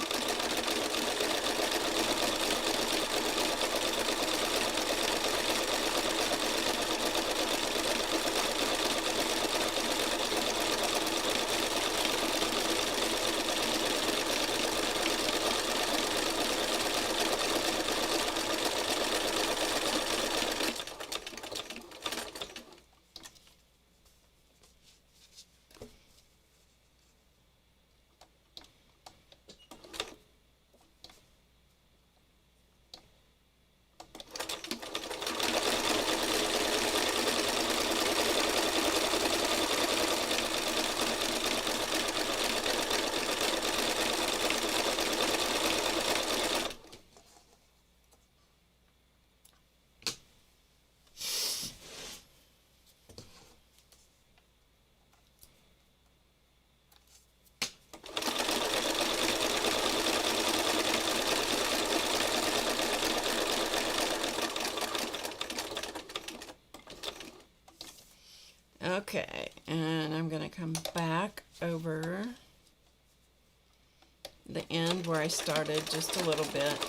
Okay, and I'm going to come back over the end where I started just a little bit.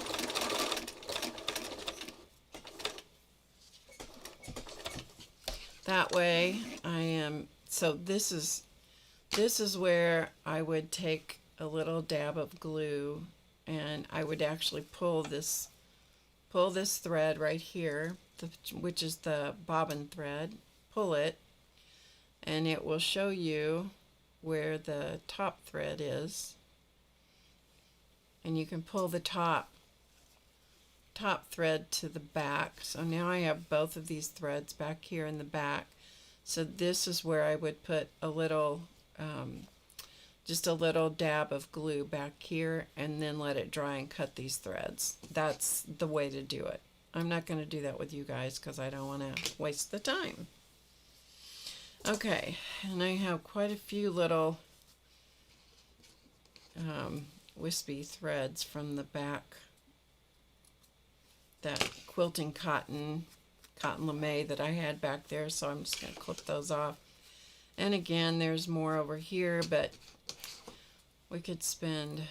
That way so this is where I would take a little dab of glue, and I would actually pull this thread right here, which is the bobbin thread, pull it, and it will show you where the top thread is, and you can pull the top thread to the back. So now I have both of these threads back here in the back. So this is where I would put a little just a little dab of glue back here, and then let it dry and cut these threads. That's the way to do it. I'm not going to do that with you guys because I don't want to waste the time. Okay, and I have quite a few little wispy threads from the back, that quilting cotton lame that I had back there, so I'm just going to clip those off. And again, there's more over here, but we could spend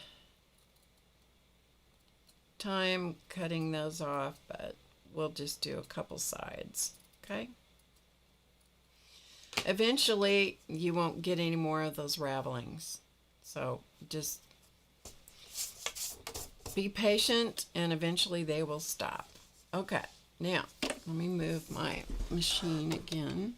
time cutting those off, but we'll just do a couple sides, okay? Eventually, you won't get any more of those ravelings, so just be patient, and eventually they will stop. Okay, now let me move my machine again.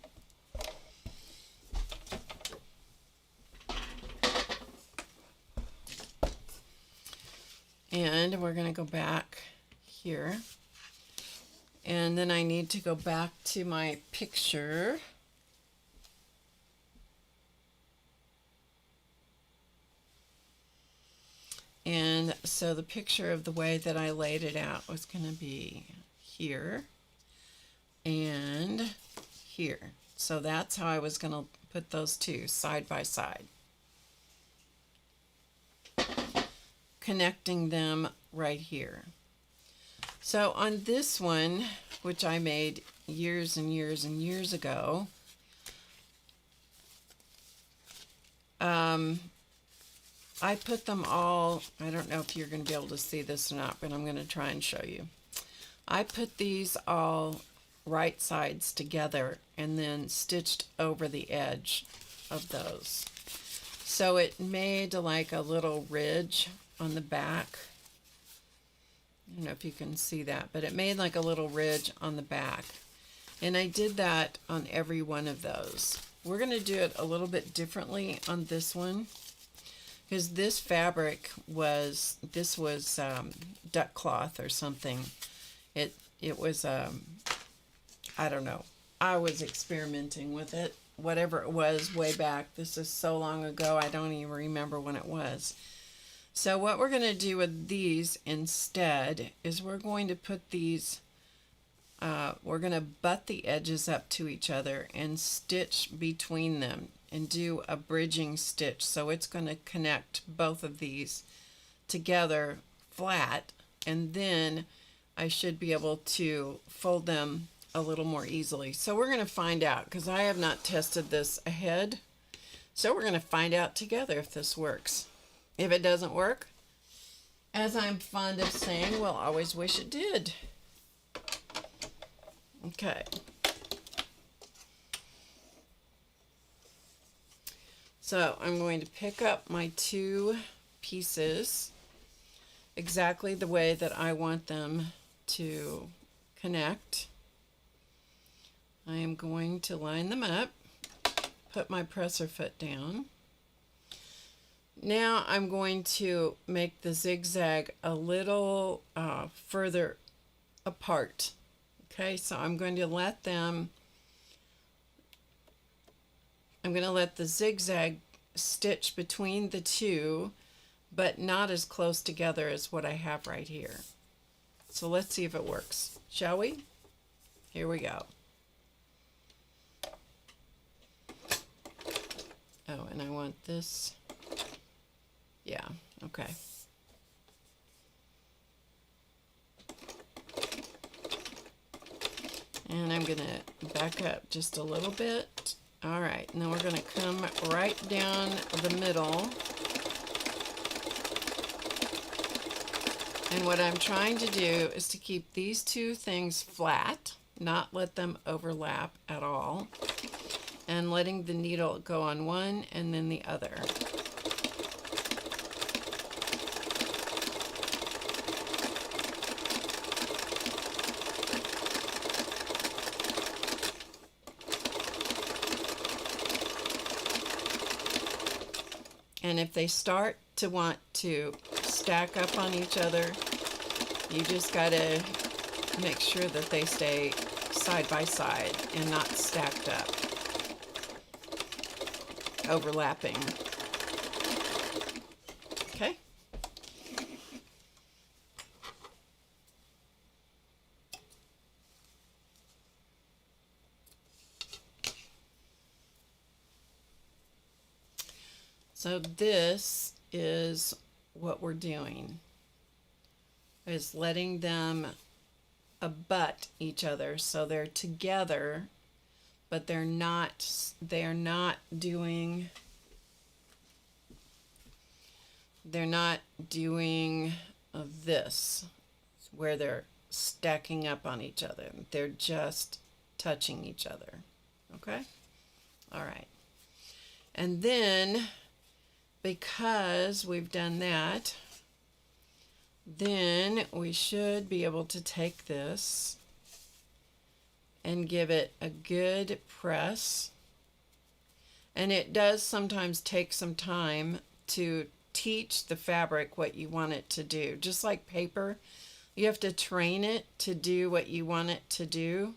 And we're going to go back here. And then I need to go back to my picture. And so the picture of the way that I laid it out was going to be here and here. So that's how I was going to put those two side by side, connecting them right here. So on this one, which I made years and years and years ago, I put them all, I don't know if you're going to be able to see this or not, but I'm going to try and show you. I put these all right sides together and then stitched over the edge of those. So it made like a little ridge on the back. I don't know if you can see that, but it made like a little ridge on the back. And I did that on every one of those. We're going to do it a little bit differently on this one, because this fabric was, duck cloth or something. It was, I don't know. I was experimenting with it, whatever it was way back. This is so long ago, I don't even remember when it was. So what we're going to do with these instead is we're going to put these, we're going to butt the edges up to each other and stitch between them and do a bridging stitch. So it's going to connect both of these together flat, and then I should be able to fold them a little more easily. So we're going to find out, because I have not tested this ahead. So we're going to find out together if this works. If it doesn't work, as I'm fond of saying, we'll always wish it did. Okay. So I'm going to pick up my two pieces exactly the way that I want them to connect. I am going to line them up, put my presser foot down. Now I'm going to make the zigzag a little further apart. Okay, so I'm going to let the zigzag stitch between the two, but not as close together as what I have right here. So let's see if it works, shall we? Here we go. Oh, and I want this. Yeah, okay. And I'm going to back up just a little bit. All right, and then we're going to come right down the middle. And what I'm trying to do is to keep these two things flat, not let them overlap at all, and letting the needle go on one and then the other. And if they start to want to stack up on each other, you just got to make sure that they stay side by side and not stacked up, overlapping. Okay. So this is what we're doing, is letting them abut each other so they're together, but they're not doing this where they're stacking up on each other. They're just touching each other. Okay? All right. And then, because we've done that, then we should be able to take this and give it a good press. And it does sometimes take some time to teach the fabric what you want it to do. Just like paper, you have to train it to do what you want it to do.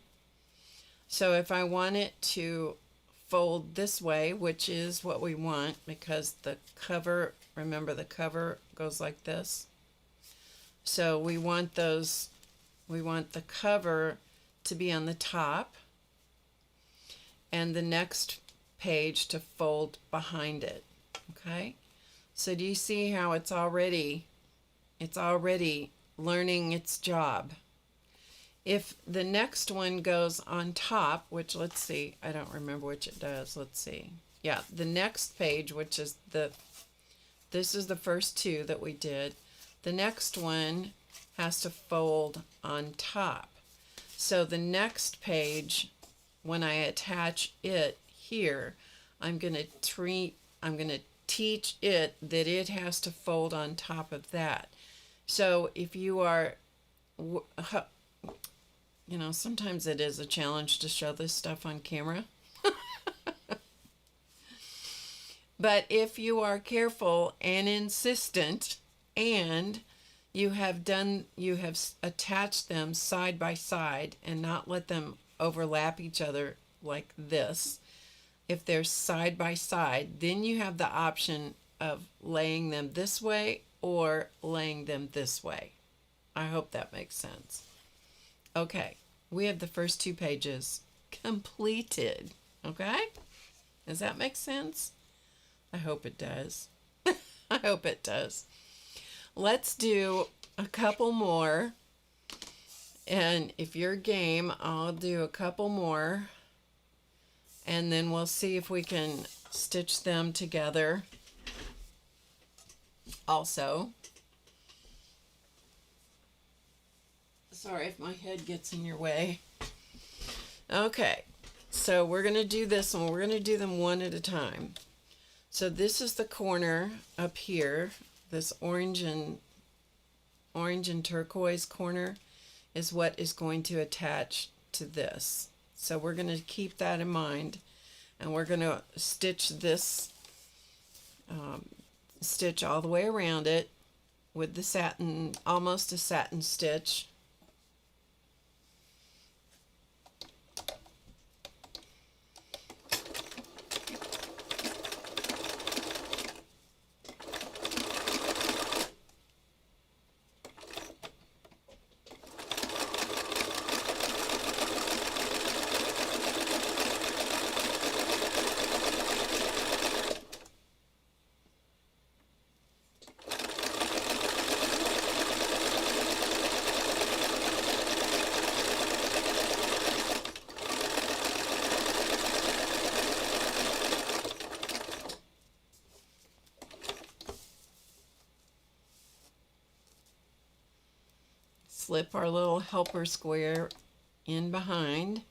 So if I want it to fold this way, which is what we want, because the cover, remember the cover goes like this. So we want the cover to be on the top and the next page to fold behind it. Okay? So do you see how it's already learning its job? If the next one goes on top, which, let's see, I don't remember which it does. Let's see. Yeah, the next page, which is this is the first two that we did. The next one has to fold on top. So the next page, when I attach it here, I'm going to teach it that it has to fold on top of that. So if you are, sometimes it is a challenge to show this stuff on camera. But if you are careful and insistent, and you have attached them side by side and not let them overlap each other like this, if they're side by side, then you have the option of laying them this way or laying them this way. I hope that makes sense. Okay, we have the first two pages completed. Okay? Does that make sense? I hope it does. I hope it does. Let's do a couple more. And if you're game, I'll do a couple more. And then we'll see if we can stitch them together also. Sorry if my head gets in your way. Okay, so we're going to do this one. We're going to do them one at a time. So this is the corner up here. This orange and turquoise corner is what is going to attach to this. So we're going to keep that in mind, and we're going to stitch this stitch all the way around it with the satin, almost a satin stitch. slip our little helper square in behind.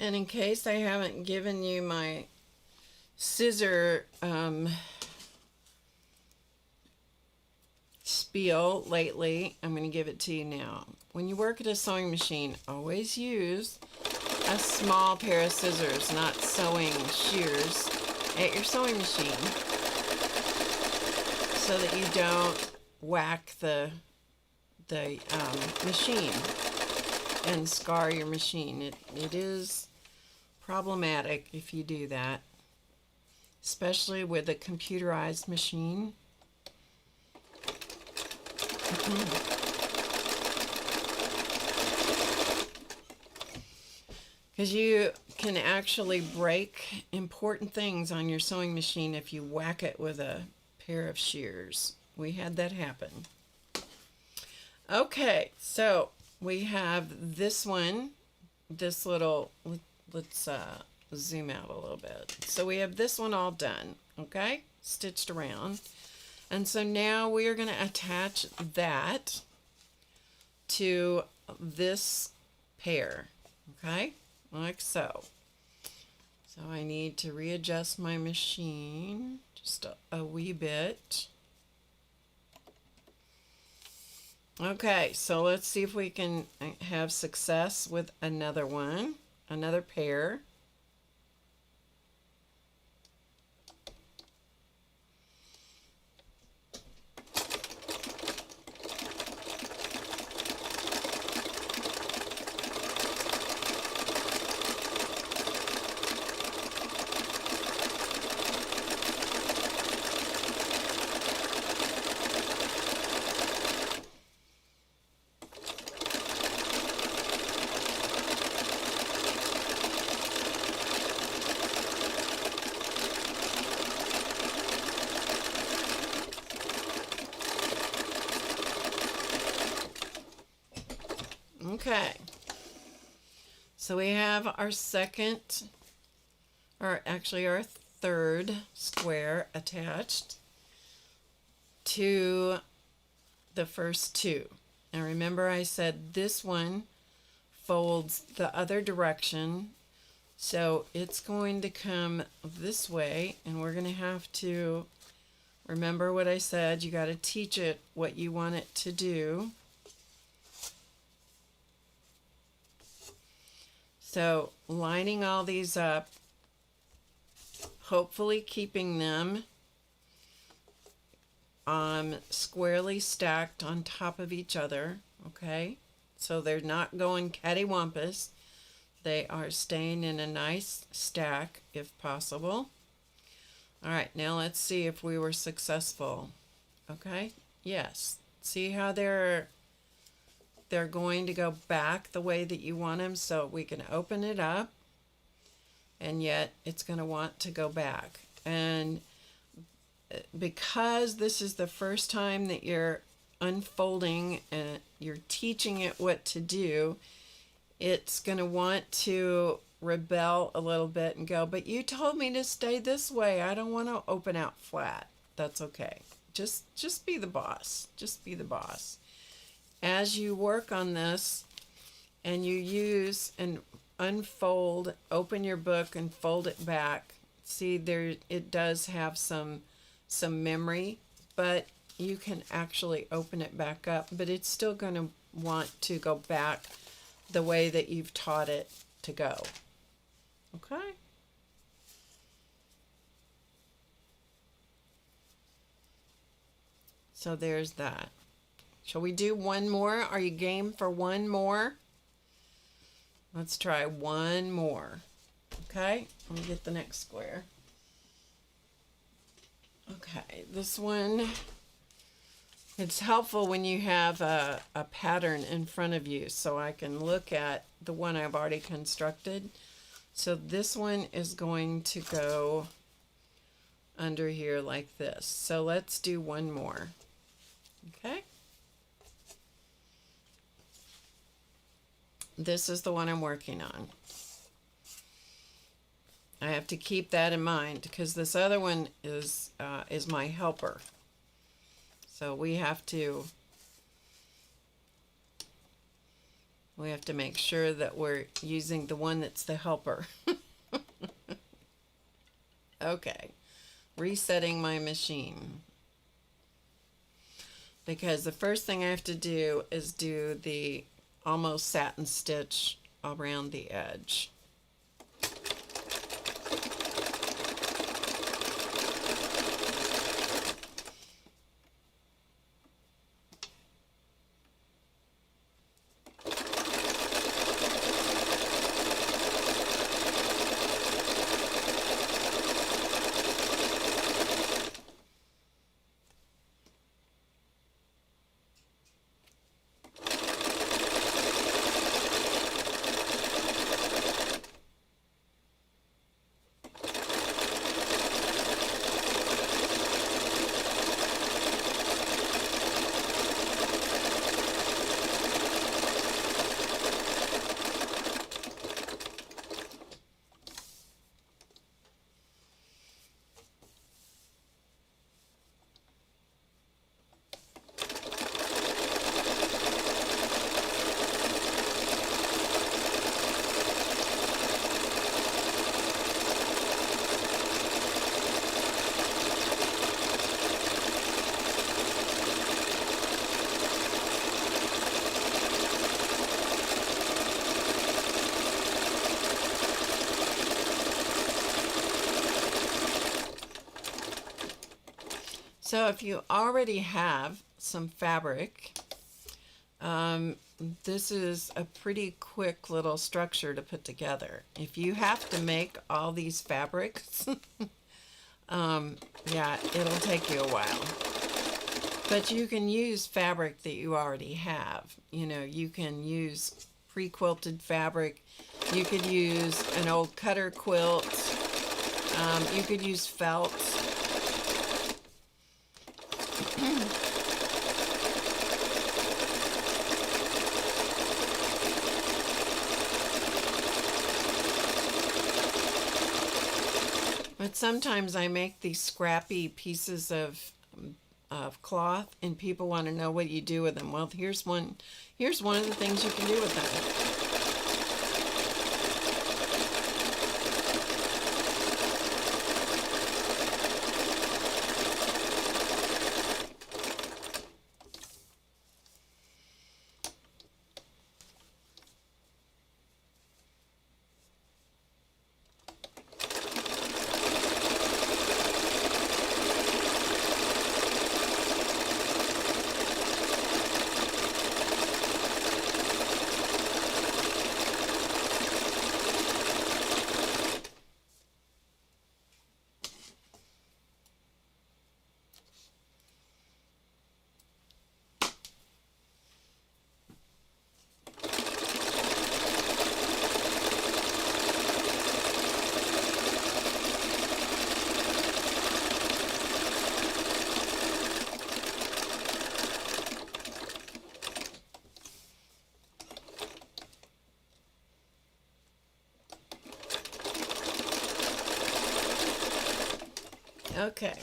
And in case I haven't given you my scissor spiel lately, I'm going to give it to you now. When you work at a sewing machine, always use a small pair of scissors, not sewing shears, at your sewing machine, so that you don't whack the machine and scar your machine. It is problematic if you do that, especially with a computerized machine. Because you can actually break important things on your sewing machine if you whack it with a pair of shears. We had that happen. Okay, so we have this one, this little, let's zoom out a little bit. So we have this one all done, okay, stitched around. And so now we are going to attach that to this pair, okay, like so. So I need to readjust my machine just a wee bit. Okay, so let's see if we can have success with another one, another pair. Okay, so we have our second, or actually our third square attached to the first two. Now remember I said this one folds the other direction, so it's going to come this way, and we're going to have to remember what I said. You got to teach it what you want it to do. So lining all these up, hopefully keeping them squarely stacked on top of each other, okay? So they're not going cattywampus. They are staying in a nice stack if possible. All right, now let's see if we were successful. Okay, yes. See how they're going to go back the way that you want them, so we can open it up, and yet it's going to want to go back. And because this is the first time that you're unfolding and you're teaching it what to do, it's going to want to rebel a little bit and go, but you told me to stay this way. I don't want to open out flat. That's okay. Just be the boss. Just be the boss. As you work on this and you use and unfold, open your book and fold it back. See, there it does have some memory, but you can actually open it back up, but it's still going to want to go back the way that you've taught it to go. Okay? So there's that. Shall we do one more? Are you game for one more? Let's try one more. Okay, let me get the next square. Okay, this one, it's helpful when you have a pattern in front of you so I can look at the one I've already constructed. So this one is going to go under here like this. So let's do one more. Okay. This is the one I'm working on. I have to keep that in mind because this other one is my helper. So we have to make sure that we're using the one that's the helper. Okay, resetting my machine. Because the first thing I have to do is do the almost satin stitch around the edge. So if you already have some fabric, this is a pretty quick little structure to put together. If you have to make all these fabrics, yeah, it'll take you a while. But you can use fabric that you already have. You know, you can use pre-quilted fabric. You could use an old cutter quilt. You could use felt. But sometimes I make these scrappy pieces of cloth and people want to know what you do with them. Well, here's one of the things you can do with them. Okay.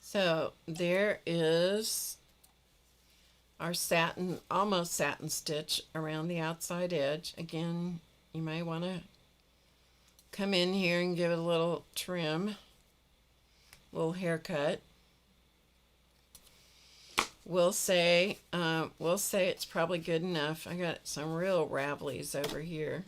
So there is our satin, almost satin stitch around the outside edge. Again, you may want to come in here and give it a little trim, little haircut. We'll say it's probably good enough. I got some real ravelies over here.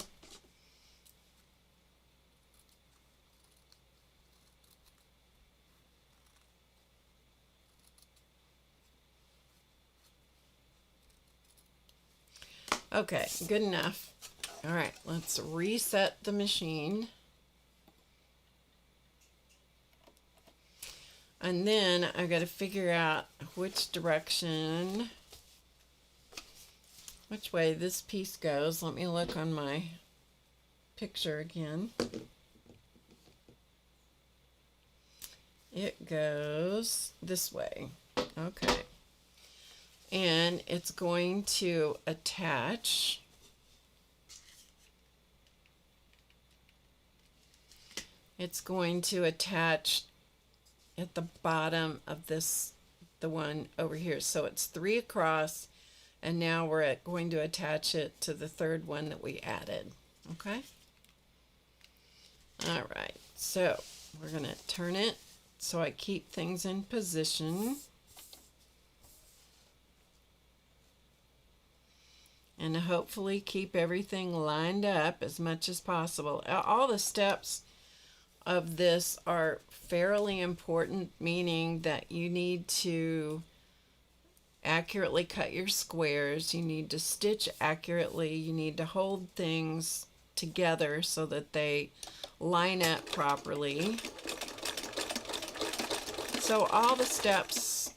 Okay, good enough. All right, let's reset the machine. And then I've got to figure out which direction, which way this piece goes. Let me look on my picture again. It goes this way. Okay. And it's going to attach. It's going to attach at the bottom of this, the one over here. So it's 3 across, and now we're going to attach it to the third one that we added. Okay? All right, so we're going to turn it so I keep things in position. And hopefully keep everything lined up as much as possible. All the steps of this are fairly important, meaning that you need to accurately cut your squares, you need to stitch accurately, you need to hold things together so that they line up properly. So all the steps,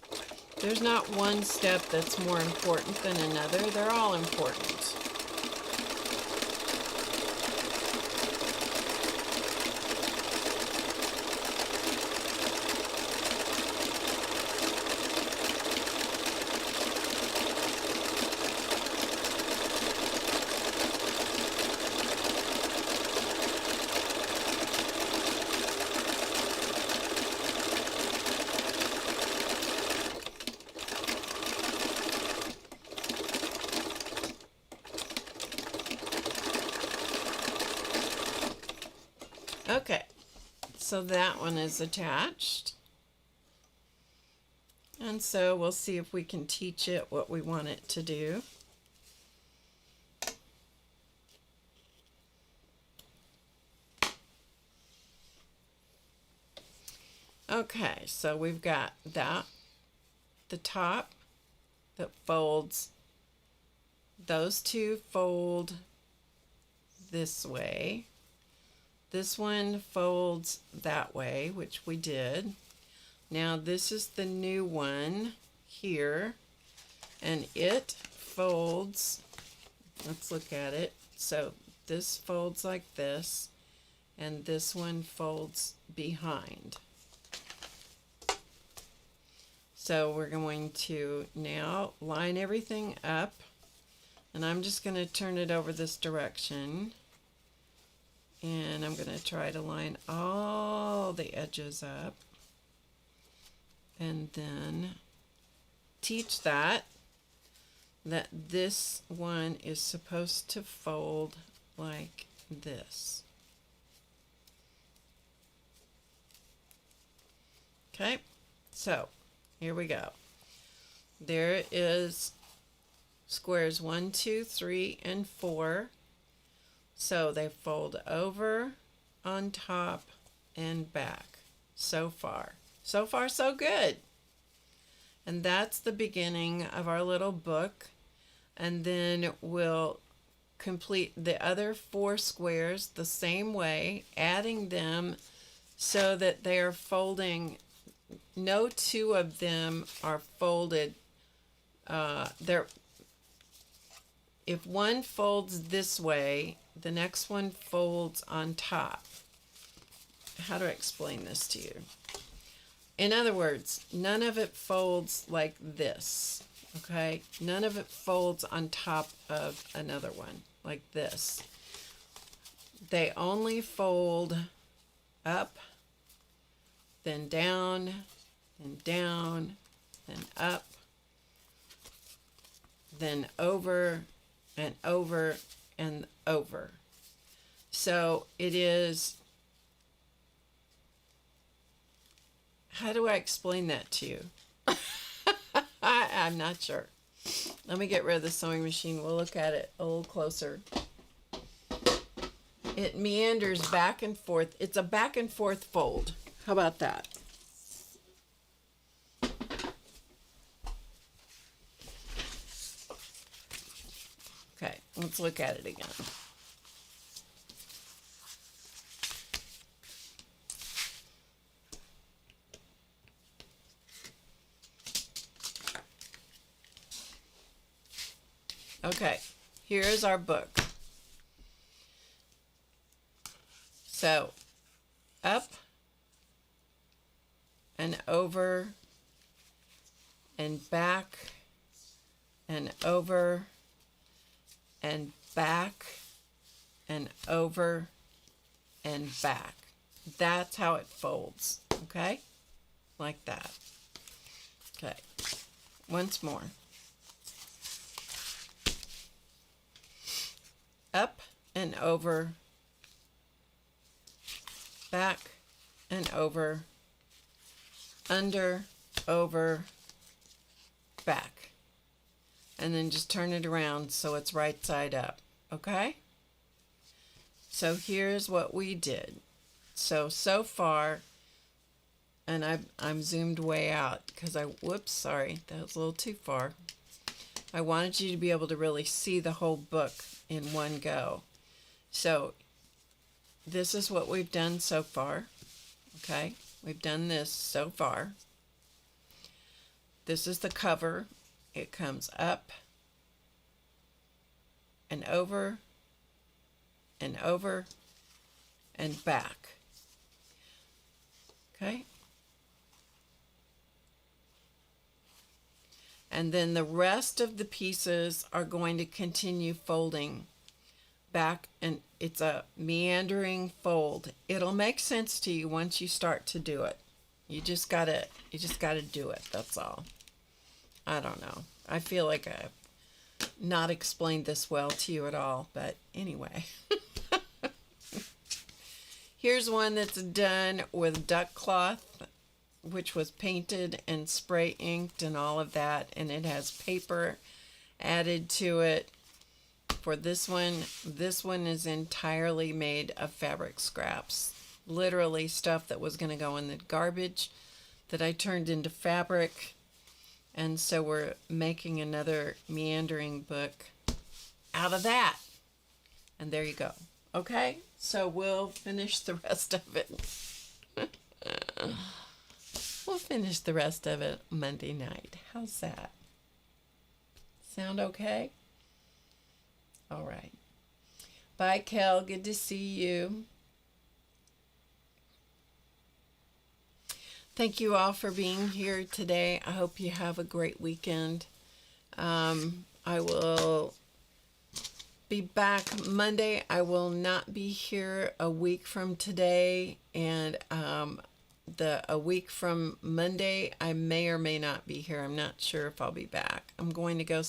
there's not one step that's more important than another, they're all important. Okay, so that one is attached. And so we'll see if we can teach it what we want it to do. Okay, so we've got that, the top that folds, those two fold this way. This one folds that way, which we did. Now this is the new one here, and it folds, let's look at it. So this folds like this, and this one folds behind. So we're going to now line everything up, and I'm just going to turn it over this direction. And I'm going to try to line all the edges up and then teach that this one is supposed to fold like this. Okay, so here we go. There is squares 1, 2, 3, and 4. So they fold over, on top, and back. So far. So far, so good. And that's the beginning of our little book. And then we'll complete the other 4 squares the same way, adding them so that they are folding. No 2 of them are folded. If one folds this way, the next one folds on top. How do I explain this to you? In other words, none of it folds like this, okay? None of it folds on top of another one like this. They only fold up then down, then down, then up, then over and over and over. So it is, how do I explain that to you? I'm not sure. Let me get rid of the sewing machine. We'll look at it a little closer. It meanders back and forth. It's a back and forth fold. How about that? Okay, let's look at it again. Okay, here's our book. So, up and over and back and over and back and over and back. That's how it folds, okay? Like that. Okay, once more. Up and over, back and over, under, over, back. And then just turn it around so it's right side up, okay? So here's what we did. So far, and I'm zoomed way out because whoops, sorry, that was a little too far. I wanted you to be able to really see the whole book in one go. So this is what we've done so far, okay? We've done this so far. This is the cover. It comes up and over and over and back, okay? And then the rest of the pieces are going to continue folding back, and it's a meandering fold. It'll make sense to you once you start to do it. You just gotta do it. That's all. I don't know. I feel like I've not explained this well to you at all, but anyway. Here's one that's done with duck cloth, which was painted and spray inked and all of that, and it has paper added to it. For this one is entirely made of fabric scraps, literally stuff that was going to go in the garbage that I turned into fabric. And so we're making another meandering book out of that, and there you go. Okay, so we'll finish the rest of it. We'll finish the rest of it Monday night. How's that? Sound okay? All right. Bye, Kel. Good to see you. Thank you all for being here today. I hope you have a great weekend. I will be back Monday. I will not be here a week from today, and a week from Monday, I may or may not be here. I'm not sure if I'll be back. We're going to go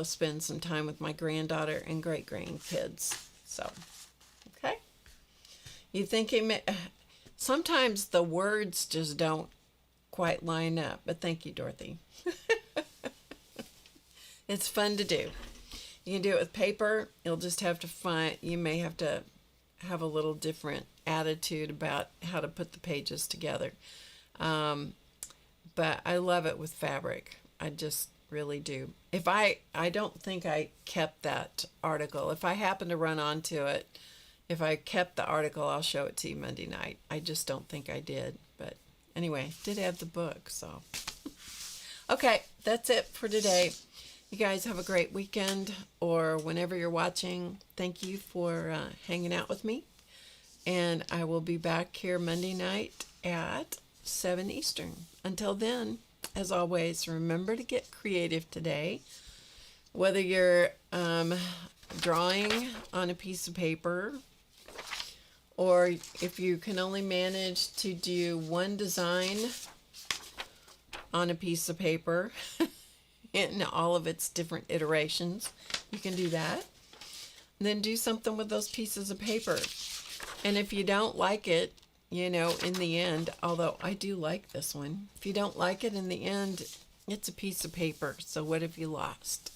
spend some time with my granddaughter and great-grandkids. So, okay? You think sometimes the words just don't quite line up, but thank you, Dorothy. It's fun to do. You can do it with paper. You'll just have to you may have to have a little different attitude about how to put the pages together. But I love it with fabric. I just really do. I don't think I kept that article. If I happen to run onto it, if I kept the article, I'll show it to you Monday night. I just don't think I did. But anyway, did have the book, so. Okay, that's it for today. You guys have a great weekend, or whenever you're watching. Thank you for hanging out with me. And I will be back here Monday night at 7 Eastern. Until then, as always, remember to get creative today. Whether you're drawing on a piece of paper, Or if you can only manage to do one design on a piece of paper in all of its different iterations, you can do that. And then do something with those pieces of paper. And if you don't like it, in the end, although I do like this one, if you don't like it in the end, it's a piece of paper. So what have you lost?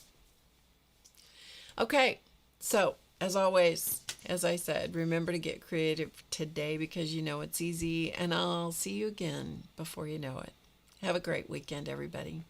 Okay, so as always, as I said, remember to get creative today because it's easy, and I'll see you again before you know it. Have a great weekend, everybody.